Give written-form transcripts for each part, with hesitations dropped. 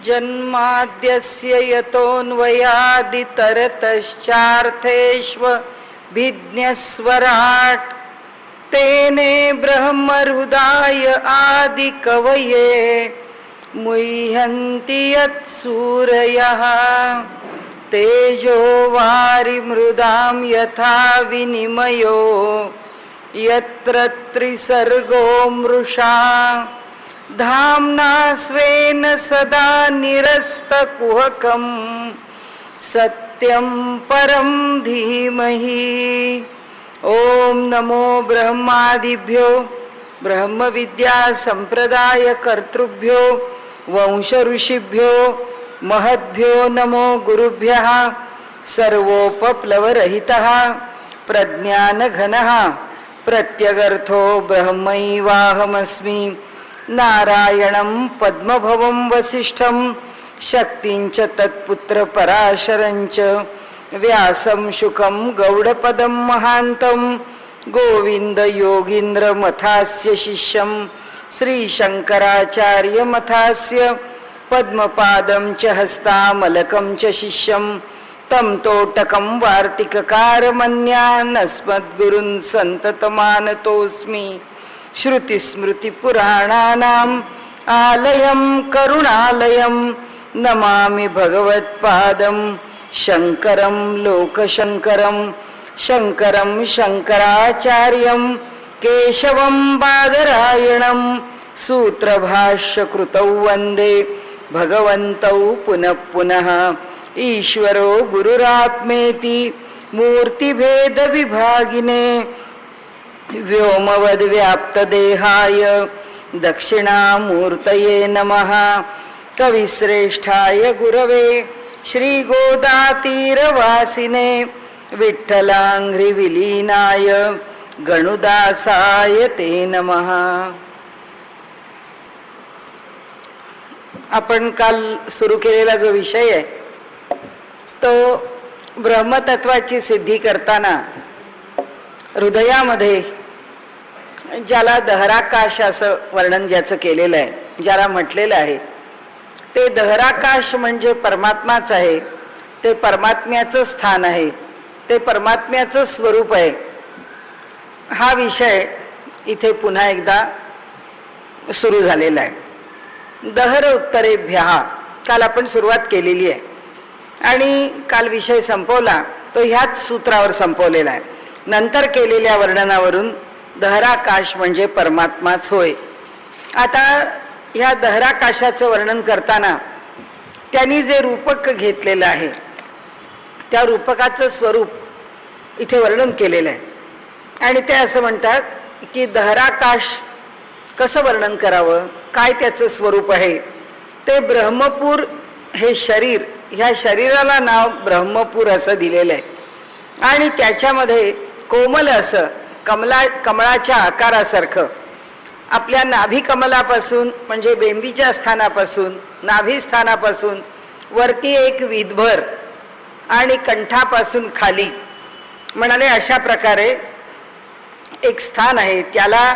जन्माद्यस्य यतोऽन्वयादितरतश्चार्थेष्वभिज्ञस्वराट् तेने ब्रह्महृदाय आदिकवये मुह्यन्ति यत्सूरयः तेजो वारिमृदां यथा विनिमयो यत्र त्रिसर्गो मृषा धाम्ना स्वेन सदा निरस्तकुहकं सत्यं परं धीमहि। ओम नमो ब्रह्मादिभ्यो ब्रह्मविद्या संप्रदाय कर्तृभ्यो वंश ऋषिभ्यो महद्भ्यो नमो गुरुभ्यः सर्वोपप्लवरहितः प्रज्ञानघनः प्रत्यगर्थो ब्रह्मैवाहमस्मि नारायणं पद्मभवं वसिष्ठं शक्तिंच तत्पुत्र पराशरंच व्यासं शुकं गौडपदं महान्तं गोविंद योगींद्र मथास्य शिष्यं श्रीशंकराचार्य मथास्य पद्मपादं च हस्तामलकं च शिष्यं तं तोटकं वार्तिककारमन्यान् अस्मद्गुरून् सन्ततमानतोऽस्मि। श्रुतिस्मृतिपुराणानाम् आलयं करुणालयं नमामि भगवत्पादं शंकरं लोकशंकरं शंकरं शंकराचार्यं केशवं बादरायणं सूत्रभाष्यकृतौ वन्दे भगवन्तौ पुनः पुनः। ईश्वरो गुरुरात्मेति मूर्तिभेदविभागिने व्योमवद्व्याप्तदेहाय दक्षिणामूर्तये नमः। कविश्रेष्ठाय गुरवे श्रीगोदातीरवासिने विठ्ठलांघ्रिविलीनाय गणुदासाय ते नमः। आपण काल सुरू केलेला जो विषय आहे तो ब्रह्मतत्वाची सिद्धी करताना हृदयामध्ये ज्याला दहराकाश असं वर्णन ज्याचं केलेलं आहे, ज्याला म्हटलेलं आहे ते दहराकाश म्हणजे परमात्माच आहे, ते परमात्म्याचं स्थान आहे, ते परमात्म्याचं स्वरूप आहे. हा विषय इथे पुन्हा एकदा सुरू झालेला आहे. दहर उत्तरेभ्यः काल आपण सुरुवात केलेली आहे आणि काल विषय संपवला तो ह्याच सूत्रावर संपवलेला आहे. नंतर केलेल्या वर्णनावरून दहराकाश म्हणजे परमात्माच होय. आता ह्या दहराकाशाचं वर्णन करताना त्यांनी जे रूपक घेतलेलं आहे त्या रूपकाचं स्वरूप इथे वर्णन केलेलं आहे आणि ते असं म्हणतात की दहराकाश कसं वर्णन करावं, काय त्याचं स्वरूप आहे. ते ब्रह्मपूर हे शरीर, ह्या शरीराला नाव ब्रह्मपूर असं दिलेलं आहे आणि त्याच्यामध्ये कोमल असं कमळाच्या आकारासारखं आपल्या नाभी कमलापासून म्हणजे बेंबीच्या स्थानापासून नाभी स्थानापासून वरती एक विधभर आणि कंठापासून खाली म्हणाले अशा प्रकारे एक स्थान आहे, त्याला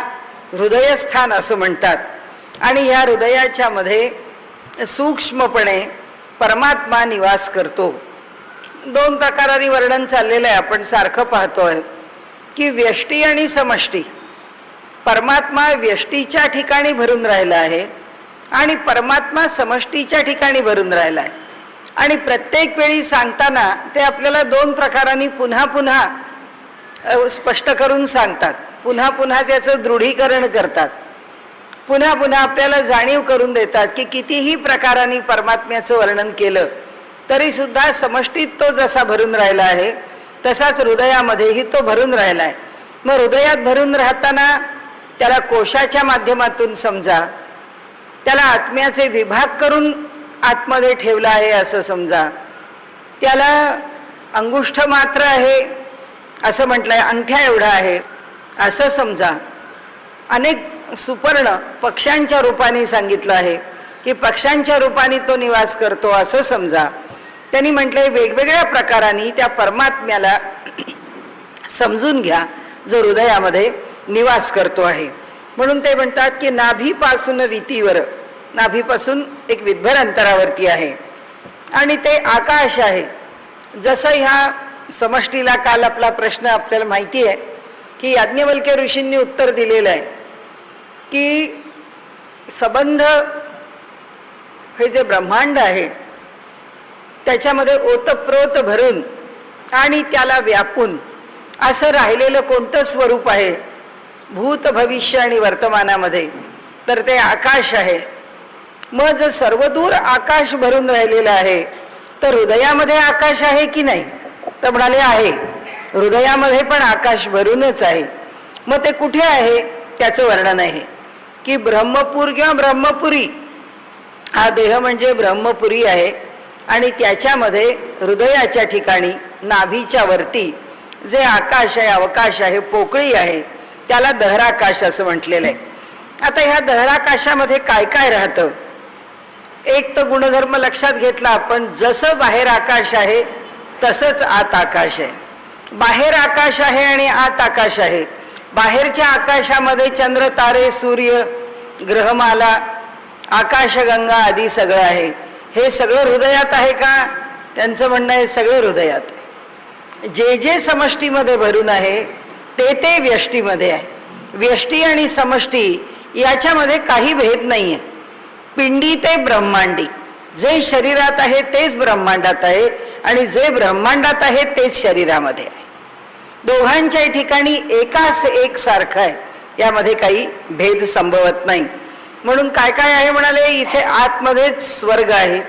हृदयस्थान असं म्हणतात. आणि ह्या हृदयाच्या मध्ये सूक्ष्मपणे परमात्मा निवास करतो. दोन प्रकारांनी वर्णन चाललेलं आहे, आपण सारखं पाहतोय की व्यष्टी आणि समष्टी. परमात्मा व्यष्टीच्या ठिकाणी भरून राहिला आहे आणि परमात्मा समष्टीच्या ठिकाणी भरून राहिला आहे. आणि प्रत्येक वेळी सांगताना ते आपल्याला दोन प्रकारांनी पुन्हा पुन्हा स्पष्ट करून सांगतात, पुन्हा पुन्हा त्याचं दृढीकरण करतात, पुन्हा पुन्हा आपल्याला जाणीव करून देतात की कितीही प्रकारांनी परमात्म्याचं वर्णन केलं तरी सुद्धा समष्टीत तो जसा भरून राहिला आहे तसाच हृदयामध्येही तो भरून राहिला आहे. मग हृदयात भरून राहताना त्याला कोशाच्या माध्यमातून समजा, त्याला आत्म्याचे विभाग करून आतमध्ये ठेवला आहे असं समजा, त्याला अंगुष्ठ मात्र आहे असं म्हटलंय, अंगठ्या एवढा आहे असं समजा. अनेक सुपर्ण पक्ष्यांच्या रूपाने सांगितलं आहे की पक्ष्यांच्या रूपाने तो निवास करतो असं समजा. त्यांनी म्हटलंय वेगवेगळ्या प्रकारांनी त्या परमात्म्याला समजून घ्या जो हृदयामध्ये निवास करतो आहे. म्हणून ते म्हणतात की नाभीपासून वितीवर नाभीपासून एक विदभर अंतरावरती आहे आणि ते आकाश आहे. जसं ह्या समष्टीला काल आपला प्रश्न आपल्याला माहिती आहे की याज्ञवल्क्य ऋषींनी उत्तर दिलेलं आहे की संबंध हे जे ब्रह्मांड आहे त्याच्यामध्ये ओतप्रोत भरून आणि त्याला व्यापून असं राहिलेलं कोणतं स्वरूप आहे भूत भविष्य आणि वर्तमानामध्ये, तर ते आकाश आहे. मग जर सर्वदूर आकाश भरून राहिलेलं आहे तर हृदयामध्ये आकाश आहे की नाही, तर म्हणाले आहे. हृदयामध्ये पण आकाश भरूनच आहे. मग ते कुठे आहे त्याचं वर्णन आहे की ब्रह्मपूर किंवा ब्रह्मपुरी हा देह म्हणजे ब्रह्मपुरी आहे आणि त्याच्यामध्ये हृदयाच्या ठिकाणी नाभीच्या वरती जे आकाश आहे, अवकाश आहे, पोकळी आहे, त्याला दहराकाश असं म्हटलेलं आहे. आता ह्या दहराकाशामध्ये काय काय राहतं, एक तर गुणधर्म लक्षात घेतला आपण, जसं बाहेर आकाश आहे तसंच आत आकाश आहे. बाहेर आकाश आहे आणि आत आकाश आहे. बाहेरच्या आकाशामध्ये चंद्र, तारे, सूर्य, ग्रहमाला, आकाशगंगा आदी सगळं आहे. हे सगळं हृदयात आहे का, त्यांचं म्हणणं आहे सगळं हृदयात. जे जे समष्टीमध्ये भरून आहे ते ते व्यष्टीमध्ये आहे. व्यष्टी आणि समष्टी याच्यामध्ये काही भेद नाही आहे. पिंडी ते ब्रह्मांडी, जे शरीरात आहे तेच ब्रह्मांडात आहे आणि जे ब्रह्मांडात आहे तेच शरीरामध्ये आहे. दोघांच्या ठिकाणी एकाच एक सारखं आहे, यामध्ये काही भेद संभवत नाही. म्हणून काय काय आहे म्हणाले, इथे आतमध्येच स्वर्ग आहे,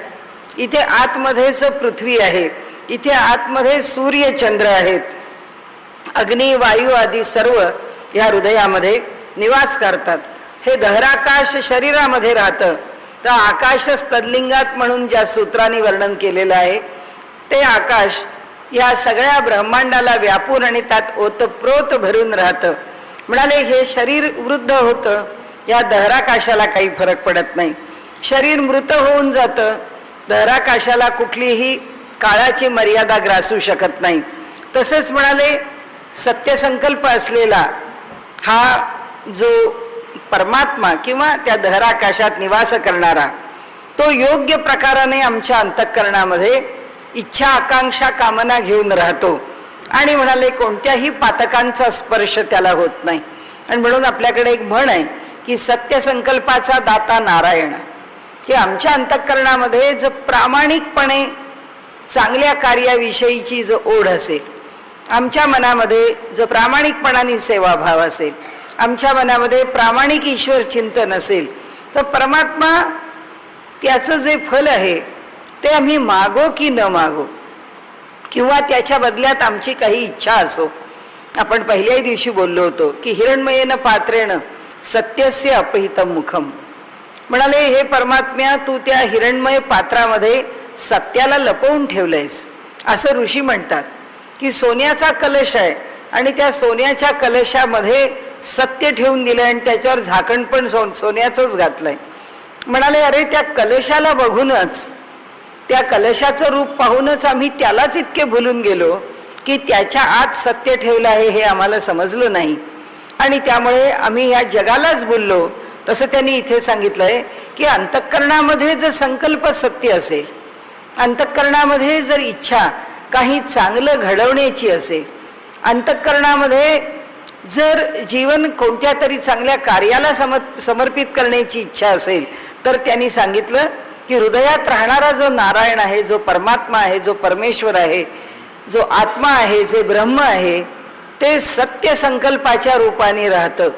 इथे आतमध्येच पृथ्वी आहे, इथे आतमध्ये सूर्य चंद्र आहेत, अग्नी वायू आदी सर्व या हृदयामध्ये निवास करतात. हे दहराकाश शरीरामध्ये राहतं. तर आकाश तद्लिंगात म्हणून ज्या सूत्रांनी वर्णन केलेलं आहे ते आकाश या सगळ्या ब्रह्मांडाला व्यापून आणि त्यात ओतप्रोत भरून राहतं. म्हणाले हे शरीर वृद्ध होतं, या दहराकाशाला काही फरक पडत नाही. शरीर मृत होऊन जातं, दहराकाशाला कुठलीही काळाची मर्यादा ग्रासू शकत नाही. तसेच म्हणाले सत्यसंकल्प असलेला हा जो परमात्मा किंवा त्या दहराकाशात निवास करणारा तो योग्य प्रकाराने आमच्या अंतःकरणामध्ये इच्छा, आकांक्षा, कामना घेऊन राहतो आणि म्हणाले कोणत्याही पातकांचा स्पर्श त्याला होत नाही. आणि म्हणून आपल्याकडे एक म्हण आहे की सत्यसंकल्पाचा दाता नारायण, की आमच्या अंतःकरणामध्ये जर प्रामाणिकपणे चांगल्या कार्याविषयीची जो ओढ असेल, आमच्या मनामध्ये जर प्रामाणिकपणाने सेवाभाव असेल, आमच्या मनामध्ये प्रामाणिक ईश्वर चिंतन असेल, तर परमात्मा त्याचं जे फल आहे ते आम्ही मागो की न मागो किंवा त्याच्या बदल्यात आमची काही इच्छा असो. आपण पहिल्याही दिवशी बोललो होतो की हिरण्मयेन पात्रेण सत्यस्य अपहितम मुखम. म्हणाले हे परमात्म्या, तू त्या हिरण्मय पात्रामध्ये सत्याला लपवून ठेवलंयस. असं ऋषी म्हणतात की सोन्याचा कलश आहे आणि त्या सोन्याच्या कलशामध्ये सत्य ठेवून दिलंय आणि त्याच्यावर झाकण पण सोन्याचंच घातलंय. म्हणाले अरे त्या कलशाला बघूनच, त्या कलशाचं रूप पाहूनच आम्ही त्यालाच इतके भुलून गेलो की त्याच्या आत सत्य ठेवलं आहे हे आम्हाला समजलं नाही आणि त्यामुळे आम्ही ह्या जगालाच भुललो. तसं त्यांनी इथे सांगितलंय की अंतःकरणामध्ये जर संकल्प सत्य असेल, अंतःकरणामध्ये जर इच्छा काही चांगलं घडवण्याची असेल, अंतःकरणामध्ये जर जीवन कोणत्या तरी चांगल्या कार्याला समर्पित करण्याची इच्छा असेल, तर त्यांनी सांगितलं की हृदयात राहणारा जो नारायण आहे, जो परमात्मा आहे, जो परमेश्वर आहे, जो आत्मा आहे, जे ब्रह्म आहे, ते सत्य संकल्पाच्या रूपाने राहतं.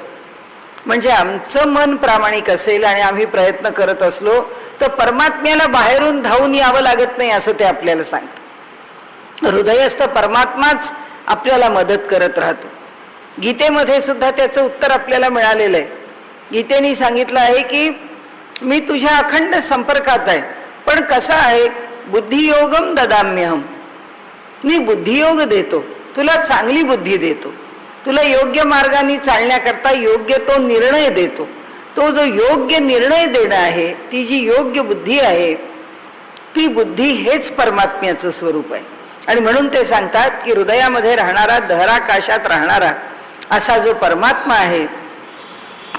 म्हणजे आमचं मन प्रामाणिक असेल आणि आम्ही प्रयत्न करत असलो तर परमात्म्याला बाहेरून धावून यावं लागत नाही असं ते आपल्याला सांगतं. हृदयस्थ परमात्माच आपल्याला मदत करत राहतो. गीतेमध्ये सुद्धा त्याचं उत्तर आपल्याला मिळालेलं आहे. गीतेने सांगितलं आहे की मी तुझ्या अखंड संपर्कात आहे, पण कसा आहे, बुद्धियोगम ददाम्यहम, मी बुद्धियोग देतो, तुला चांगली बुद्धी देतो, तुला योग्य मार्गाने चालण्याकरता योग्य तो निर्णय देतो. तो जो योग्य निर्णय देणं आहे, ती जी योग्य बुद्धी आहे, ती बुद्धी हेच परमात्म्याचं स्वरूप आहे. आणि म्हणून ते सांगतात की हृदयामध्ये राहणारा, दहराकाशात राहणारा असा जो परमात्मा आहे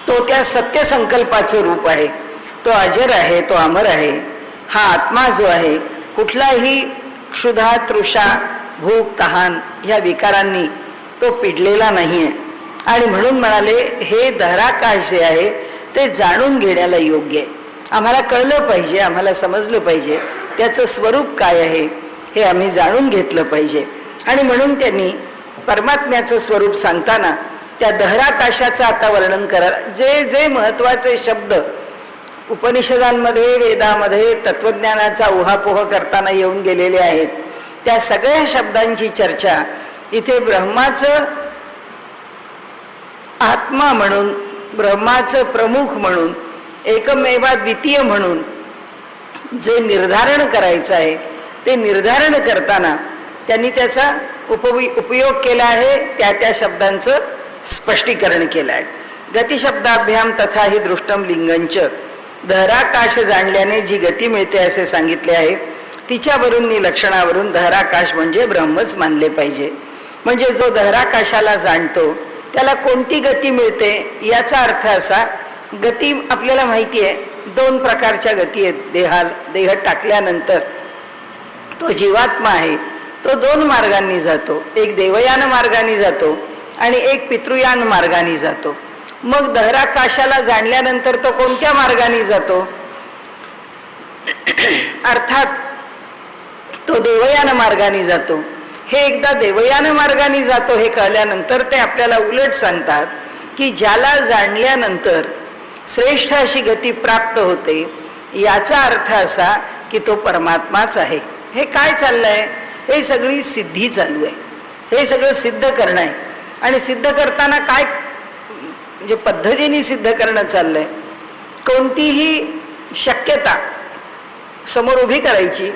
तो त्या सत्य संकल्पाचं रूप आहे. तो अजर आहे, तो अमर आहे. हा आत्मा जो आहे कुठलाही क्षुधा, तृषा, भूक, तहान ह्या विकारांनी तो पिडलेला नाहीये. आणि म्हणून म्हणाले हे दहराकाश जे आहे ते जाणून घेण्याला योग्य आहे. आम्हाला कळलं पाहिजे, आम्हाला समजलं पाहिजे त्याचं स्वरूप काय आहे हे आम्ही जाणून घेतलं पाहिजे. आणि म्हणून त्यांनी परमात्म्याचं स्वरूप सांगताना त्या दहराकाशाचं आता वर्णन करा. जे जे महत्वाचे शब्द उपनिषदांमध्ये, वेदामध्ये तत्वज्ञानाचा उहापोह करताना येऊन गेलेले आहेत त्या सगळ्या शब्दांची चर्चा इथे ब्रह्माचं आत्मा म्हणून, ब्रह्माचं प्रमुख म्हणून, एकमेवा द्वितीय म्हणून जे निर्धारण करायचं आहे ते निर्धारण करताना त्यांनी त्याचा उपयोग केला आहे. त्या त्या शब्दांचं स्पष्टीकरण केलं आहे. गतिशब्दाभ्याम तथा ही दृष्टम लिंगंच, दहराकाश जाणल्याने जी गती मिळते असे सांगितले आहे. तिच्यावरून लक्षणावरून दहराकाश म्हणजे ब्रह्मच मानले पाहिजे. म्हणजे जो दहराकाशाला जाणतो त्याला कोणती गती मिळते याचा अर्थ असा, गती आपल्याला माहिती आहे दोन प्रकारच्या गती आहेत. देह टाकल्यानंतर तो जीवात्मा आहे तो दोन मार्गांनी जातो. एक देवयान मार्गाने जातो आणि एक पितृयान मार्गाने जातो. मग दहराकाशाला जाणल्यानंतर तो कोणत्या मार्गाने जातो? अर्थात तो देवयान मार्गाने जातो. हे एकदा देवयान मार्गाने जातो हे कळल्यानंतर ते आपल्याला उलट सांगतात की ज्याला जाणल्यानंतर श्रेष्ठ अशी गती प्राप्त होते याचा अर्थ असा की तो परमात्माच आहे. हे काय चाललंय? हे सगळी सिद्धी चालू आहे. हे सगळं सिद्ध करणं आहे. आणि सिद्ध करताना काय म्हणजे पद्धतीने सिद्ध करणं चाललंय. कोणतीही शक्यता समोर उभी करायची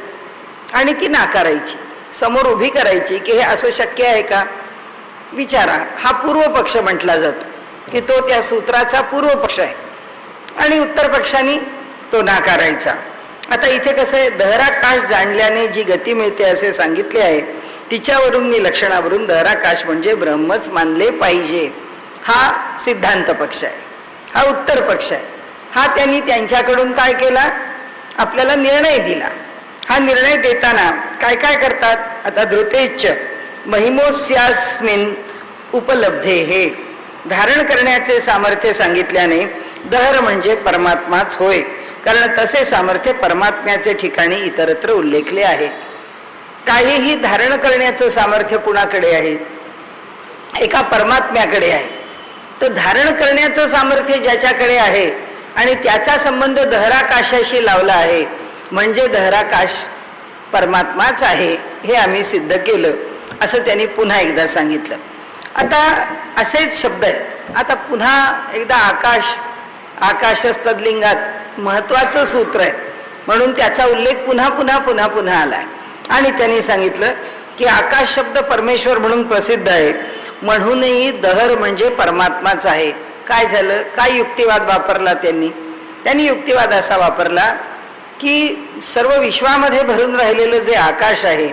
आणि ती नाकारायची. समोर उभी करायची की हे असं शक्य आहे का, विचारा. हा पूर्व पक्ष म्हटला जातो की तो त्या सूत्राचा पूर्व पक्ष आहे आणि उत्तर पक्षाने तो नाकारायचा. आता इथे कसं आहे, दहराकाश जाणल्याने जी गती मिळते असे सांगितले आहे. तिच्यावरून लक्षणावरून दहराकाश म्हणजे ब्रह्मच मानले पाहिजे हा सिद्धांत पक्ष आहे. हा उत्तर पक्ष आहे. हा त्यांनी त्यांच्याकडून काय केला, आपल्याला निर्णय दिला. हा निर्णय देताना काय काय करतात, आता धृतेच्च महिमोस्यास्मिन उपलब्धे, हे धारण करण्याचे सामर्थ्य सांगितल्याने दहर म्हणजे परमात्माच होय. कारण तसे सामर्थ्य परमात्म्याचे ठिकाणी इतरत्र उल्लेखले आहे. काहीही धारण करण्याचं सामर्थ्य कुणाकडे आहे? एका परमात्म्याकडे आहे. तर धारण करण्याचं सामर्थ्य ज्याच्याकडे आहे आणि त्याचा संबंध दहराकाशाशी लावला आहे म्हणजे दहराकाश परमात्माच आहे हे आम्ही सिद्ध केलं असं त्यांनी पुन्हा एकदा सांगितलं. आता असेच शब्द आहेत. आता पुन्हा एकदा आकाश, आकाशस्तद्लिंगात महत्वाचं सूत्र आहे म्हणून त्याचा उल्लेख पुन्हा पुन्हा पुन्हा पुन्हा आलाय. आणि त्यांनी सांगितलं की आकाश शब्द परमेश्वर म्हणून प्रसिद्ध आहे म्हणूनही दहर म्हणजे परमात्माच आहे. काय झालं, काय युक्तिवाद वापरला त्यांनी युक्तिवाद असा वापरला की सर्व विश्वामध्ये भरून राहिलेलं जे आकाश आहे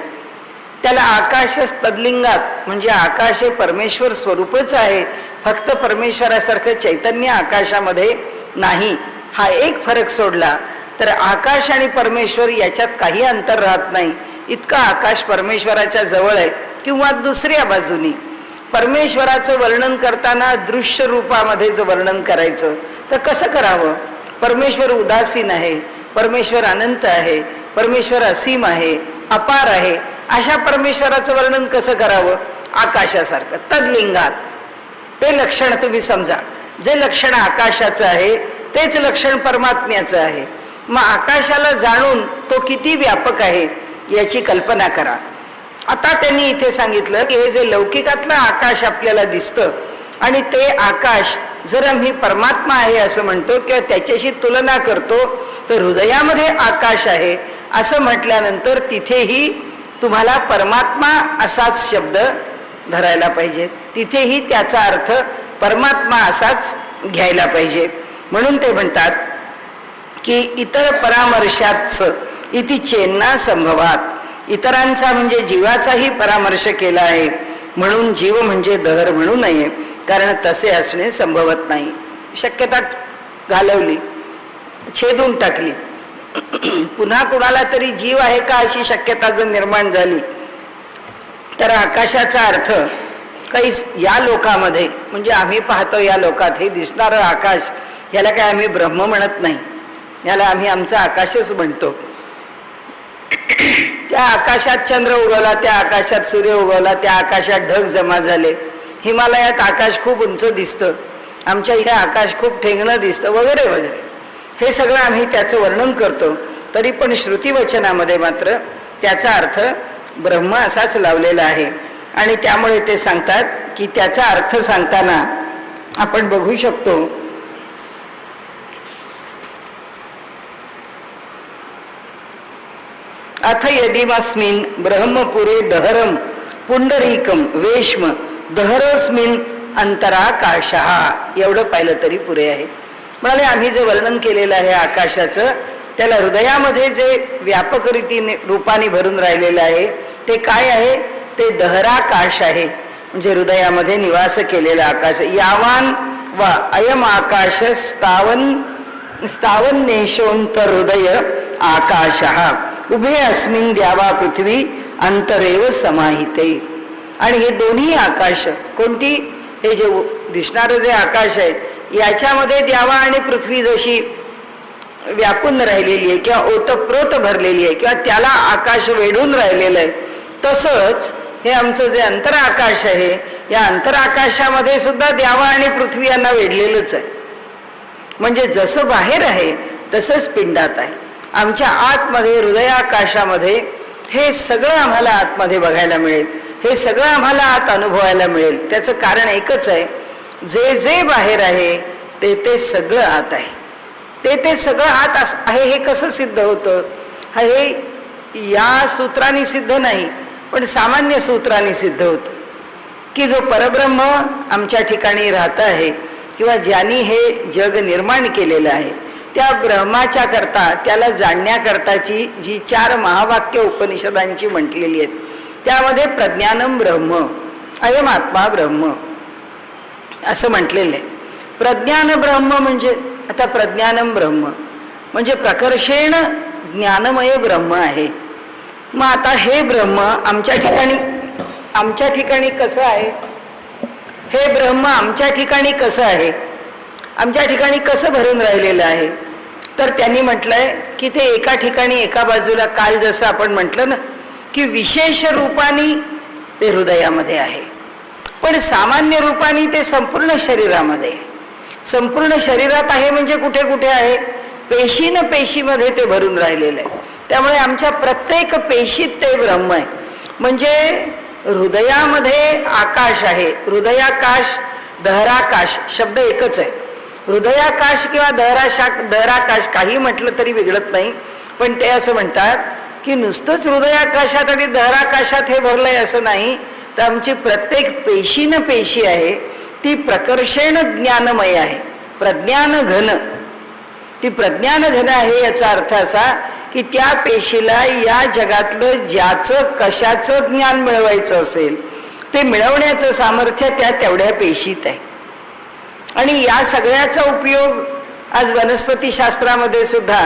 त्याला आकाशच तद्लिंगात म्हणजे आकाश हे परमेश्वर स्वरूपच आहे. फक्त परमेश्वरासारखं चैतन्य आकाशामध्ये नाही. हा एक फरक सोडला तर आकाश आणि परमेश्वर याच्यात काही अंतर राहत नाही. इतका आकाश परमेश्वराच्या जवळ आहे. किंवा दुसऱ्या बाजूनी परमेश्वराचं वर्णन करताना दृश्य रूपामध्ये जर वर्णन करायचं तर कसं करावं? परमेश्वर उदासीन आहे, परमेश्वर अनंत आहे, परमेश्वर असीम आहे, अपार आहे. अशा परमेश्वराचं वर्णन कसं करावं? आकाशासारखं तद्लिंगात. ते लक्षण तुम्ही समजा. जे लक्षण आकाशाचं आहे तेच लक्षण परमात्म्याचं आहे. मग आकाशाला जाणून तो किती व्यापक आहे याची कल्पना करा. आता त्यांनी इथे सांगितलं की हे जे लौकिकातलं आकाश आपल्याला दिसतं आणि ते आकाश जर आम्ही परमात्मा आहे असं म्हणतो किंवा त्याच्याशी तुलना करतो तर हृदयामध्ये आकाश आहे असं म्हटल्यानंतर तिथेही तुम्हाला परमात्मा असाच शब्द धरायला पाहिजे. तिथेही त्याचा अर्थ परमात्मा असाच घ्यायला पाहिजे. म्हणून ते म्हणतात की इतर परामर्शाच इति चेन्ना संभवात, इतरांचा म्हणजे जीवाचाही परामर्श केला आहे म्हणून जीव म्हणजे दहर म्हणू नये कारण तसे असणे संभवत नाही. शक्यता घालवली. छेदून टाकली. पुन्हा कुणाला तरी जीव आहे का अशी शक्यता जर निर्माण झाली तर आकाशाचा अर्थ काही या लोकामध्ये म्हणजे आम्ही पाहतो या लोकात हे दिसणारं आकाश, याला काय आम्ही ब्रह्म म्हणत नाही, याला आम्ही आमचा आकाशच म्हणतो. त्या आकाशात चंद्र उगवला, त्या आकाशात सूर्य उगवला, त्या आकाशात ढग जमा झाले, हिमालयात आकाश खूप उंच दिसतं, आमच्या इथे आकाश खूप ठेंगणं दिसतं वगैरे वगैरे. हे सगळं आम्ही त्याचं वर्णन करतो. तरी पण श्रुतिवचनामध्ये मात्र त्याचा अर्थ ब्रह्म असाच लावलेला आहे. आणि त्यामुळे ते सांगतात की त्याचा अर्थ सांगताना आपण बघू शकतो अथ यदिमस्मिन् ब्रह्मपुरे दहरम पुंडरीकम वेश्म दहरस्मिन् अंतराकाशः, एवढं पाहिलं तरी पुरे आहे. म्हणाले आम्ही जे वर्णन केलेलं आहे आकाशाचं, त्याला हृदयामध्ये जे व्यापक रीतीने रूपाने भरून राहिलेलं आहे ते काय आहे? ते दहराकाश आहे. म्हणजे हृदयामध्ये निवास केलेला आकाश. यावान वा अयम आकाश स्थावन्नेशोंतर हृदय आकाशः उभे अस्मिन् द्यावा पृथ्वी अंतरेव समाहिते. आणि हे दोन्ही आकाश कोणती? हे जे दिसणारं जे आकाश आहे याच्यामध्ये द्यावा आणि पृथ्वी जशी व्यापून राहिलेली आहे किंवा ओतप्रोत भरलेली आहे किंवा त्याला आकाश वेढून राहिलेलं आहे, तसंच हे आमचं जे अंतराकाश आहे या अंतराकाशामध्ये सुद्धा द्यावा आणि पृथ्वी यांना वेढलेलंच आहे. म्हणजे जसं बाहेर आहे तसंच पिंडात आहे. आमच्या आतमध्ये हृदयाकाशामध्ये हे सगळं आम्हाला आतमध्ये बघायला मिळेल, हे सगळं आम्हाला आत अनुभवायला मिळेल. त्याचं कारण एकच आहे, जे जे बाहेर आहे ते ते सगळं आत आहे, ते ते सगळं आत आहे. हे कसं सिद्ध होतं? हे या सूत्राने सिद्ध नाही पण सामान्य सूत्राने सिद्ध होतं की जो परब्रह्म आमच्या ठिकाणी राहत आहे किंवा ज्यांनी हे जग निर्माण केलेलं आहे त्या ब्रह्माच्या करता, त्याला जाणण्याकरताची जी 4 महावाक्य उपनिषदांची म्हटलेली आहेत त्यामध्ये प्रज्ञानम ब्रह्म अयम आत्मा ब्रह्म असं म्हटलेलं आहे. प्रज्ञान ब्रह्म म्हणजे आता प्रज्ञानम ब्रह्म म्हणजे प्रकर्षेण ज्ञानमय ब्रह्म आहे. मग आता हे ब्रह्म आमच्या ठिकाणी कसं आहे? हे ब्रह्म आमच्या ठिकाणी कसं आहे? आमच्या ठिकाणी कसं भरून राहिलेलं आहे? तर त्यांनी म्हटलंय की ते एका ठिकाणी एका बाजूला काल जसं आपण म्हटलं ना की विशेष रूपाने ते हृदयामध्ये आहे, पण सामान्य रूपाने ते संपूर्ण शरीरामध्ये, संपूर्ण शरीरात आहे. म्हणजे कुठे कुठे आहे? पेशीनं पेशीमध्ये ते भरून राहिलेलं आहे. त्यामुळे आमच्या प्रत्येक पेशीत ते ब्रह्म आहे. म्हणजे हृदयामध्ये आकाश आहे. हृदयाकाश दहराकाश शब्द एकच आहे. हृदयाकाश किंवा दहराकाश काही म्हटलं तरी बिघडत नाही, पण ते असं म्हणतात की नुसतंच हृदयाकाशात आणि दहराकाशात हे भरलंय असं नाही, तर आमची प्रत्येक पेशीनं पेशी आहे ती प्रकर्षेण ज्ञानमय आहे. प्रज्ञान घन, ती प्रज्ञान घन आहे. याचा अर्थ असा की त्या पेशीला या जगातलं ज्याचं कशाचं ज्ञान मिळवायचं असेल ते मिळवण्याचं सामर्थ्य त्या तेवढ्या पेशीत आहे. आणि या सगळ्याचा उपयोग आज वनस्पती शास्त्रामध्ये सुद्धा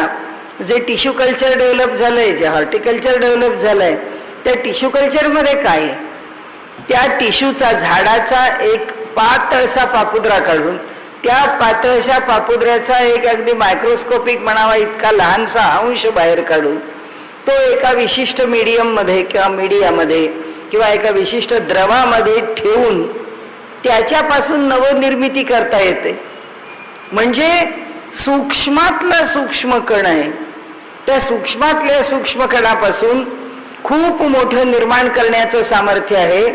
जे टिश्यू कल्चर डेव्हलप झालंय, जे हॉर्टिकल्चर डेव्हलप झालंय, त्या टिश्यू कल्चरमध्ये काय आहे? त्या टिश्यूचा झाडाचा एक पातळसा पापुद्रा काढून त्या पातळशा पापुद्र्याचा एक अगदी मायक्रोस्कोपिक म्हणावा इतका लहानसा अंश बाहेर काढून तो एका विशिष्ट मीडियममध्ये किंवा मीडियामध्ये किंवा एका विशिष्ट द्रवामध्ये ठेवून त्याच्यापासून नवनिर्मिती करता येते. म्हणजे सूक्ष्मातला सूक्ष्म कण आहे, त्या सूक्ष्मातल्या सूक्ष्म कणापासून खूप मोठं निर्माण करण्याचं सामर्थ्य आहे.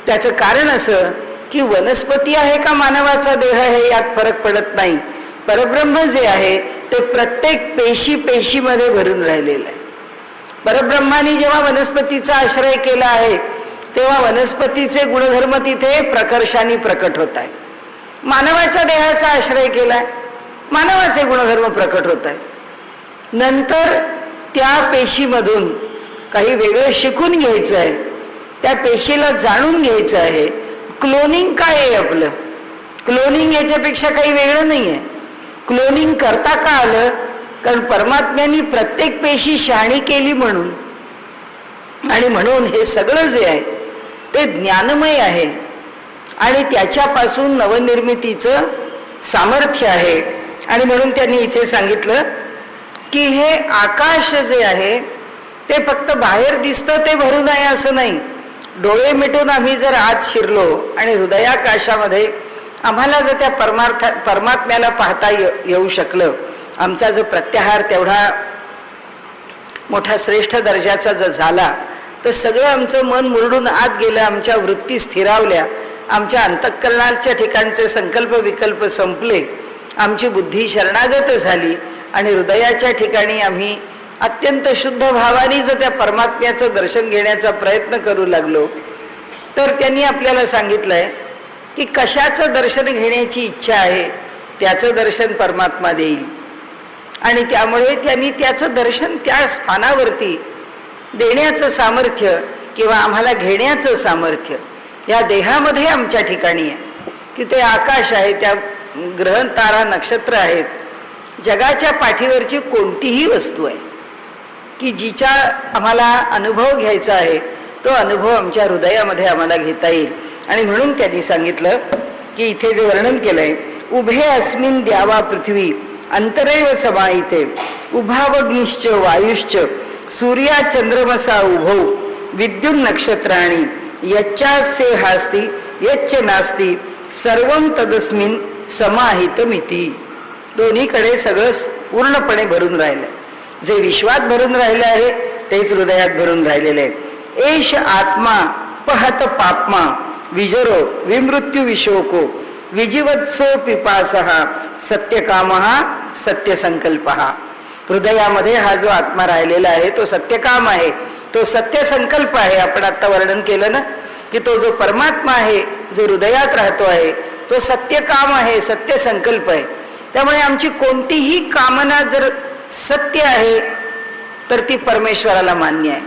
त्याचं कारण असं की वनस्पती आहे का मानवाचा देह आहे यात फरक पडत नाही. परब्रह्म जे आहे ते प्रत्येक पेशीमध्ये भरून राहिलेलं आहे. परब्रह्माने जेव्हा वनस्पतीचा आश्रय केला आहे तेव्हा वनस्पतीचे गुणधर्म तिथे प्रकर्षाने प्रकट होत आहेत. मानवाच्या देहाचा आश्रय केलाय, मानवाचे गुणधर्म प्रकट होत आहेत. नंतर त्या पेशीमधून काही वेगळं शिकून घ्यायचं आहे, त्या पेशीला जाणून घ्यायचं आहे. क्लोनिंग काय आहे आपलं? क्लोनिंग याच्यापेक्षा काही वेगळं नाही आहे. क्लोनिंग करता का आलं कारण परमात्म्यांनी प्रत्येक पेशी शहाणी केली म्हणून, आणि म्हणून हे सगळं जे आहे ते ज्ञानमय आहे आणि त्याच्यापासून नवनिर्मितीचं सामर्थ्य आहे. आणि म्हणून त्यांनी इथे सांगितलं की हे आकाश जे आहे ते फक्त बाहेर दिसतं ते भरून आहे असं नाही. डोळे मिटून आम्ही जर आत शिरलो आणि हृदयाकाशामध्ये आम्हाला जर त्या परमात्म्याला पाहता येऊ शकलं, आमचा जो प्रत्याहार तेवढा मोठा श्रेष्ठ दर्जाचा जर झाला, तर सगळं आमचं मन मुरडून आत गेलं, आमच्या वृत्ती स्थिरावल्या, आमच्या अंतःकरणाच्या ठिकाणचे संकल्प विकल्प संपले, आमची बुद्धी शरणागत झाली आणि हृदयाच्या ठिकाणी आम्ही अत्यंत शुद्ध भावाने जर त्या परमात्म्याचं दर्शन घेण्याचा प्रयत्न करू लागलो, तर त्यांनी आपल्याला सांगितलंय की कशाचं दर्शन घेण्याची इच्छा आहे त्याचं दर्शन परमात्मा देईल. आणि त्यामुळे त्यांनी त्याचं दर्शन त्या स्थानावरती देण्याचं सामर्थ्य किंवा आम्हाला घेण्याचं सामर्थ्य या देहामध्ये आमच्या ठिकाणी आहे. की ते आकाश आहे, त्या ग्रह तारा नक्षत्र आहेत, जगाच्या पाठीवरची कोणतीही वस्तू आहे की जिचा आम्हाला अनुभव घ्यायचा आहे, तो अनुभव आमच्या हृदयामध्ये आम्हाला घेता येईल. आणि म्हणून त्यांनी सांगितलं की इथे जे वर्णन केलंय, उभे अस्मिन द्यावा पृथ्वी अंतरेव समाहिते उभावग्निश्च वायुश्च सूर्या चंद्रमसा उभौ विद्युत नक्षत्राणी यच्चास्य हास्ति यच्च नास्ति सर्वं तदस्मिन समाहितमिती. दोन्हीकडे सगळं पूर्णपणे भरून राहिलंय. जे विश्वात भरून राहिलं आहे तेच हृदयात भरून राहिलेले आहे. एष आत्मा पहत पापमा विजरो विमृत्यू विशोको विजीवत्सो पिपासः सत्यकामः सत्यसंकल्पः. हृदयामध्ये हा जो आत्मा राहिलेला आहे तो सत्यकाम आहे, तो सत्यसंकल्प आहे. आपण आता वर्णन केलं ना की तो जो परमात्मा आहे जो हृदयात राहतो आहे तो सत्यकाम आहे, सत्यसंकल्प आहे. त्यामुळे आमची कोणतीही कामना जर सत्य आहे तर ती परमेश्वराला मान्य आहे.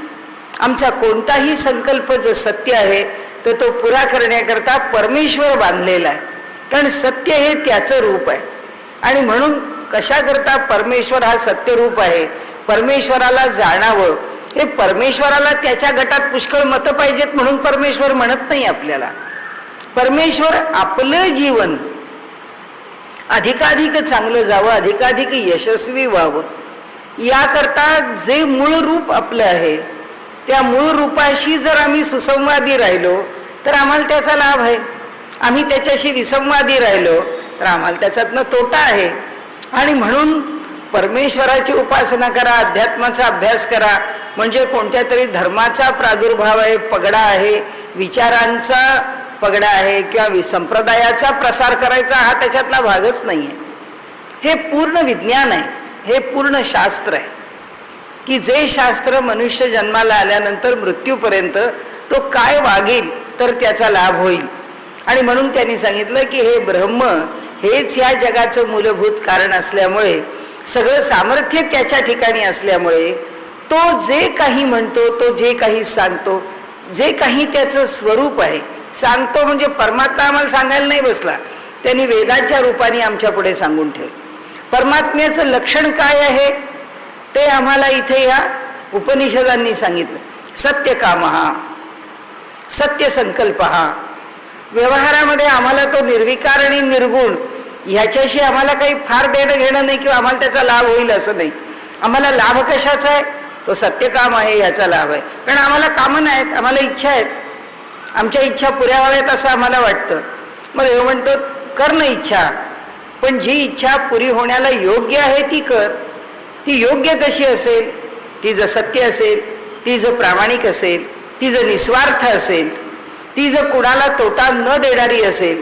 आमचा कोणताही संकल्प जर सत्य आहे तर तो पुरा करण्याकरता परमेश्वर बांधलेला आहे. कारण सत्य हे त्याचं रूप आहे. आणि म्हणून कशाकरता परमेश्वर हा सत्य रूप आहे, परमेश्वराला जाणावं, हे परमेश्वराला त्याच्या गटात पुष्कळ मतं पाहिजेत म्हणून परमेश्वर म्हणत नाही आपल्याला. परमेश्वर आपलं जीवन अधिकाधिक चांगलं जावं, अधिकाधिक यशस्वी व्हावं, याकरता जे मूळ रूप आपलं आहे त्या मूळ रूपाशी जर आम्ही सुसंवादी राहिलो तर आम्हाला त्याचा लाभ आहे. आम्ही त्याच्याशी विसंवादी राहिलो तर आम्हाला त्याच्यातनं तोटा आहे. आणि म्हणून परमेश्वराची उपासना करा, अध्यात्माचा अभ्यास करा, म्हणजे कोणत्या तरी धर्माचा प्रादुर्भाव आहे, पगडा आहे, विचारांचा पगडा आहे किंवा संप्रदायाचा प्रसार करायचा हा त्याच्यातला भागच नाही आहे. हे पूर्ण विज्ञान आहे, हे पूर्ण शास्त्र आहे की जे शास्त्र मनुष्य जन्माला आल्यानंतर मृत्यूपर्यंत तो काय वागेल तर त्याचा लाभ होईल. आणि म्हणून त्यांनी सांगितलं की हे ब्रह्म हेच ह्या जगाचं मूलभूत कारण असल्यामुळे, सगळं सामर्थ्य त्याच्या ठिकाणी असल्यामुळे तो जे काही म्हणतो, तो जे काही सांगतो, जे काही त्याचं स्वरूप आहे, सांगतो म्हणजे परमात्मा आम्हाला सांगायला नाही बसला, त्यांनी वेदाच्या रूपाने आमच्या पुढे सांगून ठेवलं. परमात्म्याचं लक्षण काय आहे ते आम्हाला इथे या उपनिषदांनी सांगितलं. सत्यकामः सत्यसंकल्पः. व्यवहारामध्ये आम्हाला तो निर्विकार आणि निर्गुण ह्याच्याशी आम्हाला काही फार देणं घेणं नाही किंवा आम्हाला त्याचा लाभ होईल असं नाही. आम्हाला लाभ कशाचा आहे, तो सत्यकाम आहे याचा लाभ आहे. कारण आम्हाला कामना आहेत, आम्हाला इच्छा आहेत, आमच्या इच्छा पुऱ्या व्हाव्यात असं आम्हाला वाटतं. मग देव म्हणतो कर ना इच्छा, पण जी इच्छा पुरी होण्याला योग्य आहे ती कर. ती योग्य कशी असेल, ती जर सत्य असेल, ती जर प्रामाणिक असेल, ती जर निस्वार्थ असेल, ती जर कुणाला तोटा न देणारी असेल,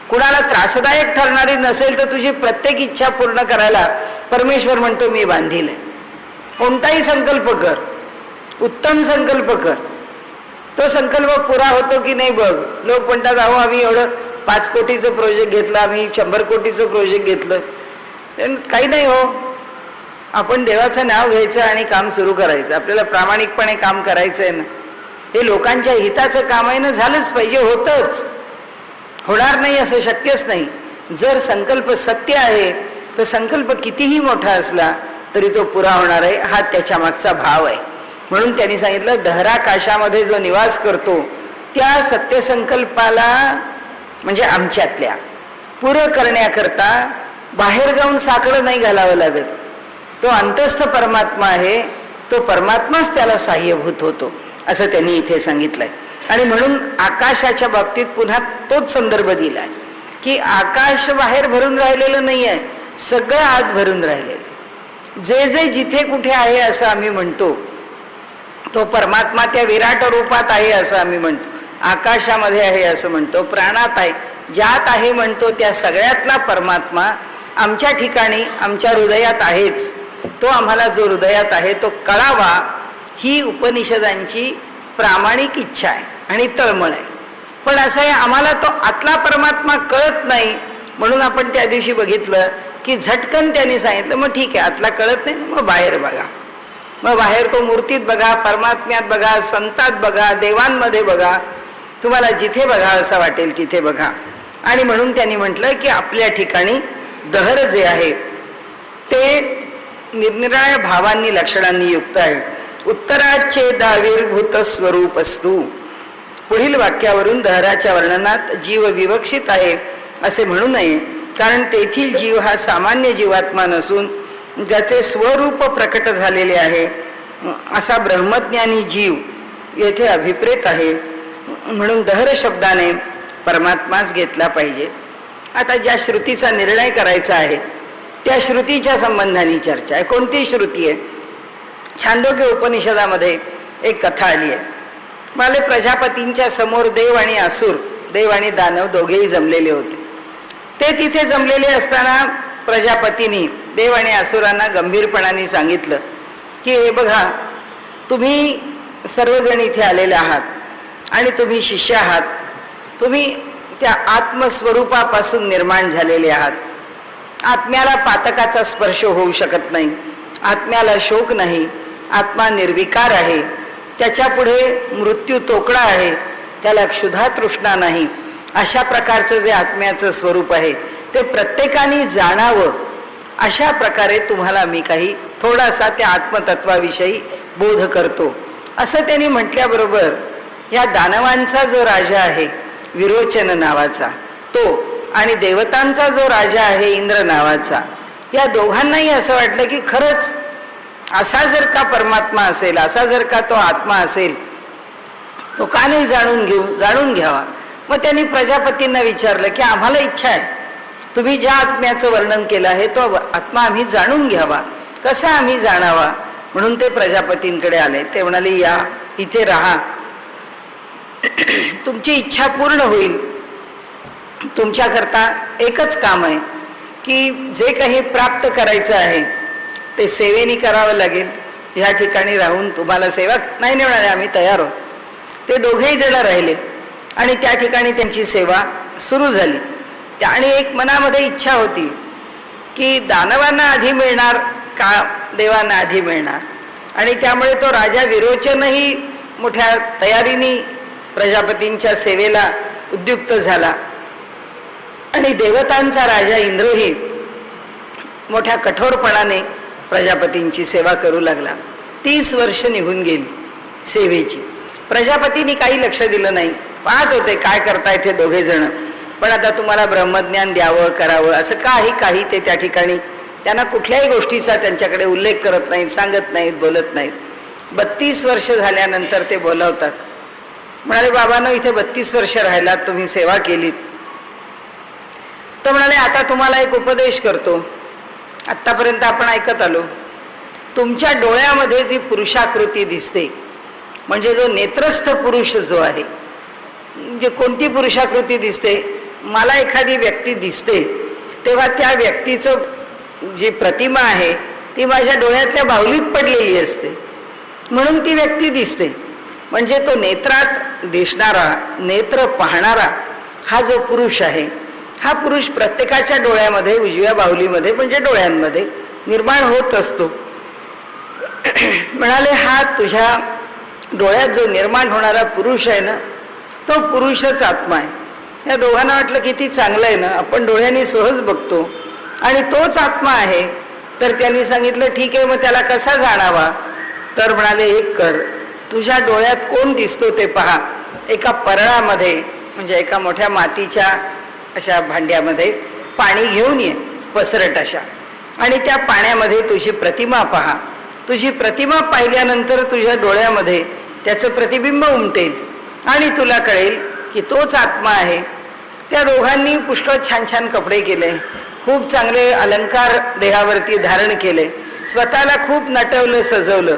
कुणाला त्रासदायक ठरणारी नसेल, तर तुझी प्रत्येक इच्छा पूर्ण करायला परमेश्वर म्हणतो मी बांधील आहे. कोणताही संकल्प कर, उत्तम संकल्प कर, तो संकल्प पुरा होतो की नाही बघ. लोक म्हणतात अहो आम्ही एवढं 5 कोटीचं प्रोजेक्ट घेतलं, आम्ही 100 कोटीचं प्रोजेक्ट घेतलं. काही नाही हो, आपण देवाचं नाव घ्यायचं आणि काम सुरू करायचं. आपल्याला प्रामाणिकपणे काम करायचं आहे ना, हे लोकांच्या हिताचं काम आहे ना, झालंच पाहिजे, होतच. होणार नाही असं शक्यच नाही. जर संकल्प सत्य आहे तर संकल्प कितीही मोठा असला तरी तो पुरा होणार आहे, हा त्याच्या मागचा भाव आहे. म्हणून त्यांनी सांगितलं दहराकाशामध्ये जो निवास करतो त्या सत्यसंकल्पाला म्हणजे आमच्यातल्या पुरं करण्याकरता बाहेर जाऊन साकडं नाही घालावं लागत. तो अंतस्थ परमात्मा आहे, तो परमात्माच त्याला साह्यभूत होतो असं त्यांनी इथे सांगितलंय. आणि म्हणून आकाशाच्या बाबतीत पुन्हा तोच संदर्भ दिलाय की आकाश बाहेर भरून राहिलेलं नाही आहे, सगळं आत भरून राहिलेलं. जे जे जिथे कुठे आहे असं आम्ही म्हणतो तो परमात्मा त्या विराट रूपात आहे असं आम्ही म्हणतो, आकाशामध्ये आहे असं म्हणतो, प्राणात आहे, ज्यात आहे म्हणतो, त्या सगळ्यातला परमात्मा आमच्या ठिकाणी आमच्या हृदयात आहेच. तो आम्हाला जो हृदयात आहे तो कळावा ही उपनिषदांची प्रामाणिक इच्छा आहे आणि तळमळ आहे. पण असं आहे आम्हाला तो आतला परमात्मा कळत नाही. म्हणून आपण त्या दिवशी बघितलं की झटकन त्यांनी सांगितलं मग ठीक आहे, आतला कळत नाही मग बाहेर बघा, मग बाहेर तो मूर्तीत बघा, परमात्म्यात बघा, संतात बघा, देवांमध्ये बघा, तुम्हाला जिथे बघा असं वाटेल तिथे बघा. आणि म्हणून त्यांनी म्हटलं की आपल्या ठिकाणी दहर जे आहे ते निरनिराळ्या भावांनी लक्षणांनी युक्त आहे. उत्तराच्छेदाविर्भूत स्वरूप असतो. पुढील वाक्यावरून दहराच्या वर्णनात जीव विवक्षित आहे असे म्हणू नये, कारण तेथील जीव हा सामान्य जीवात्मा नसून ज्याचे स्वरूप प्रकट झालेले आहे असा ब्रह्मज्ञानी जीव येथे अभिप्रेत आहे. म्हणून दहर शब्दाने परमात्माच घेतला पाहिजे. आता ज्या श्रुतीचा निर्णय करायचा आहे त्या श्रुतीच्या संबंधाने चर्चा आहे. कोणती श्रुती आहे? छांदोग्य उपनिषदामध्ये एक कथा आली आहे. मला प्रजापतींच्या समोर देव आणि असुर, देव आणि दानव दोघेही जमलेले होते. ते तिथे जमलेले असताना प्रजापतींनी देव आणि असुरांना गंभीरपणाने सांगितलं की हे बघा, तुम्ही सर्वजण इथे आलेले आहात आणि तुम्ही शिष्य आहात, तुम्ही त्या आत्मस्वरूपापासून निर्माण झालेले आहात. आत्म्याला पातकाचा स्पर्श होऊ शकत नाही, आत्म्याला शोक नाही, आत्मा निर्विकार आहे, त्याच्या पुढे मृत्यू तोकडा आहे, त्याला क्षुधा तृष्णा नाही. अशा प्रकारचं जे आत्म्याचं स्वरूप आहे ते प्रत्येकाने जाणावं, अशा प्रकारे तुम्हाला मी काही थोडासा त्या आत्मतत्वाविषयी बोध करतो असं त्यांनी म्हटल्याबरोबर या दानवांचा जो राजा आहे विरोचन नावाचा तो आणि देवतांचा जो राजा आहे इंद्र नावाचा, या दोघांनाही असं वाटलं की खरंच असा जर का परमात्मा असेल, असा जर का तो आत्मा असेल, तो का नाही जाणून घ्यावा. मग त्यांनी प्रजापतींना विचारलं की आम्हाला इच्छा आहे, तुम्ही ज्या आत्म्याचं वर्णन केलं आहे तो आत्मा आम्ही जाणून घ्यावा, कसा आम्ही जाणावा. म्हणून ते प्रजापतींकडे आले. ते म्हणाले या इथे राहा, तुमची इच्छा पूर्ण होईल. तुमच्याकरता एकच काम आहे की जे काही प्राप्त करायचं आहे ते सेवेनी करावं लागेल. ह्या ठिकाणी राहून तुम्हाला सेवा नाही म्हणाले, आम्ही तयार आहोत. ते दोघेही जण राहिले आणि त्या ठिकाणी त्यांची सेवा सुरू झाली. आणि एक मनामध्ये इच्छा होती की दानवांना आधी मिळणार का देवांना आधी मिळणार. आणि त्यामुळे तो राजा विरोचनही मोठ्या तयारीने प्रजापतींच्या सेवेला उद्युक्त झाला आणि देवतांचा राजा इंद्रही मोठ्या कठोरपणाने प्रजापतींची सेवा करू लागला. 30 वर्ष निघून गेली सेवेची. प्रजापतींनी काही लक्ष दिलं नाही, पाहत होते काय करतायत हे दोघे जण. पण आता तुम्हाला ब्रह्मज्ञान द्यावं करावं असं काही ते त्या ठिकाणी त्यांना कुठल्याही गोष्टीचा त्यांच्याकडे उल्लेख करत नाहीत, सांगत नाहीत, बोलत नाहीत. 32 वर्ष झाल्यानंतर ते बोलवतात. म्हणाले बाबांनो, इथे 32 वर्ष राहिलात, तुम्ही सेवा केलीत. तर म्हणाले आता तुम्हाला एक उपदेश करतो. आत्तापर्यंत आपण ऐकत आलो, तुमच्या डोळ्यामध्ये जी पुरुषाकृती दिसते म्हणजे जो नेत्रस्थ पुरुष जो आहे, म्हणजे कोणती पुरुषाकृती दिसते, मला एखादी व्यक्ती दिसते तेव्हा त्या व्यक्तीचं जी प्रतिमा आहे ती माझ्या डोळ्यातल्या बाहुलीत पडलेली असते, म्हणून ती व्यक्ती दिसते. म्हणजे तो नेत्रात दिसणारा, नेत्र पाहणारा हा जो पुरुष आहे, हा पुरुष प्रत्येकाच्या डोळ्यामध्ये, उजव्या बाहुलीमध्ये म्हणजे डोळ्यांमध्ये निर्माण होत असतो. म्हणाले हा तुझ्या डोळ्यात जो निर्माण होणारा पुरुष आहे ना, तो पुरुषच आत्मा आहे. या दोघांना वाटलं किती चांगलं आहे ना, आपण डोळ्यांनी सहज बघतो आणि तोच आत्मा आहे. तर त्यांनी सांगितलं ठीक आहे, मग त्याला कसा जाणावा? तर म्हणाले एक कर, तुझ्या डोळ्यात कोण दिसतो ते पहा. एका परळामध्ये म्हणजे एका मोठ्या मातीच्या अशा भांड्यामध्ये पाणी घेऊन ये, पसरट अशा, आणि त्या पाण्यामध्ये तुझी प्रतिमा पहा. तुझी प्रतिमा पाहिल्यानंतर तुझ्या डोळ्यामध्ये त्याचं प्रतिबिंब उमटेल आणि तुला कळेल की तोच आत्मा आहे. त्या दोघांनी पुष्कळ छान छान कपडे केले, खूप चांगले अलंकार देहावरती धारण केले, स्वतःला खूप नटवलं सजवलं,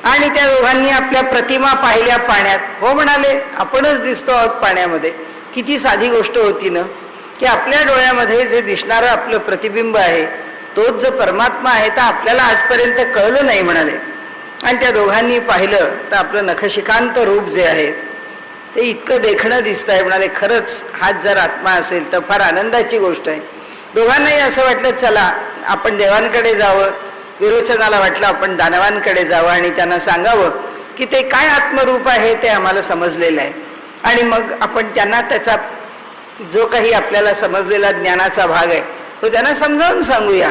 आणि त्या दोघांनी आपल्या प्रतिमा पाहिल्या पाण्यात. हो म्हणाले, आपणच दिसतो आहोत पाण्यामध्ये. किती साधी गोष्ट होती ना, की आपल्या डोळ्यामध्ये जे दिसणारं आपलं प्रतिबिंब आहे तोच जर परमात्मा आहे तर आपल्याला आजपर्यंत कळलं नाही म्हणाले. आणि त्या दोघांनी पाहिलं तर आपलं नखशिखांत रूप जे आहे ते इतकं देखणं दिसत आहे. म्हणाले खरंच हाच जर आत्मा असेल तर फार आनंदाची गोष्ट आहे. दोघांनाही असं वाटलं चला आपण देवांकडे जावं. विरोचनाला वाटलं आपण दानवांकडे जावं आणि त्यांना सांगावं की ते काय आत्मरूप आहे ते आम्हाला समजलेलं आहे, आणि मग आपण त्यांना त्याचा जो काही आपल्याला समजलेला ज्ञानाचा भाग आहे तो त्यांना समजावून सांगूया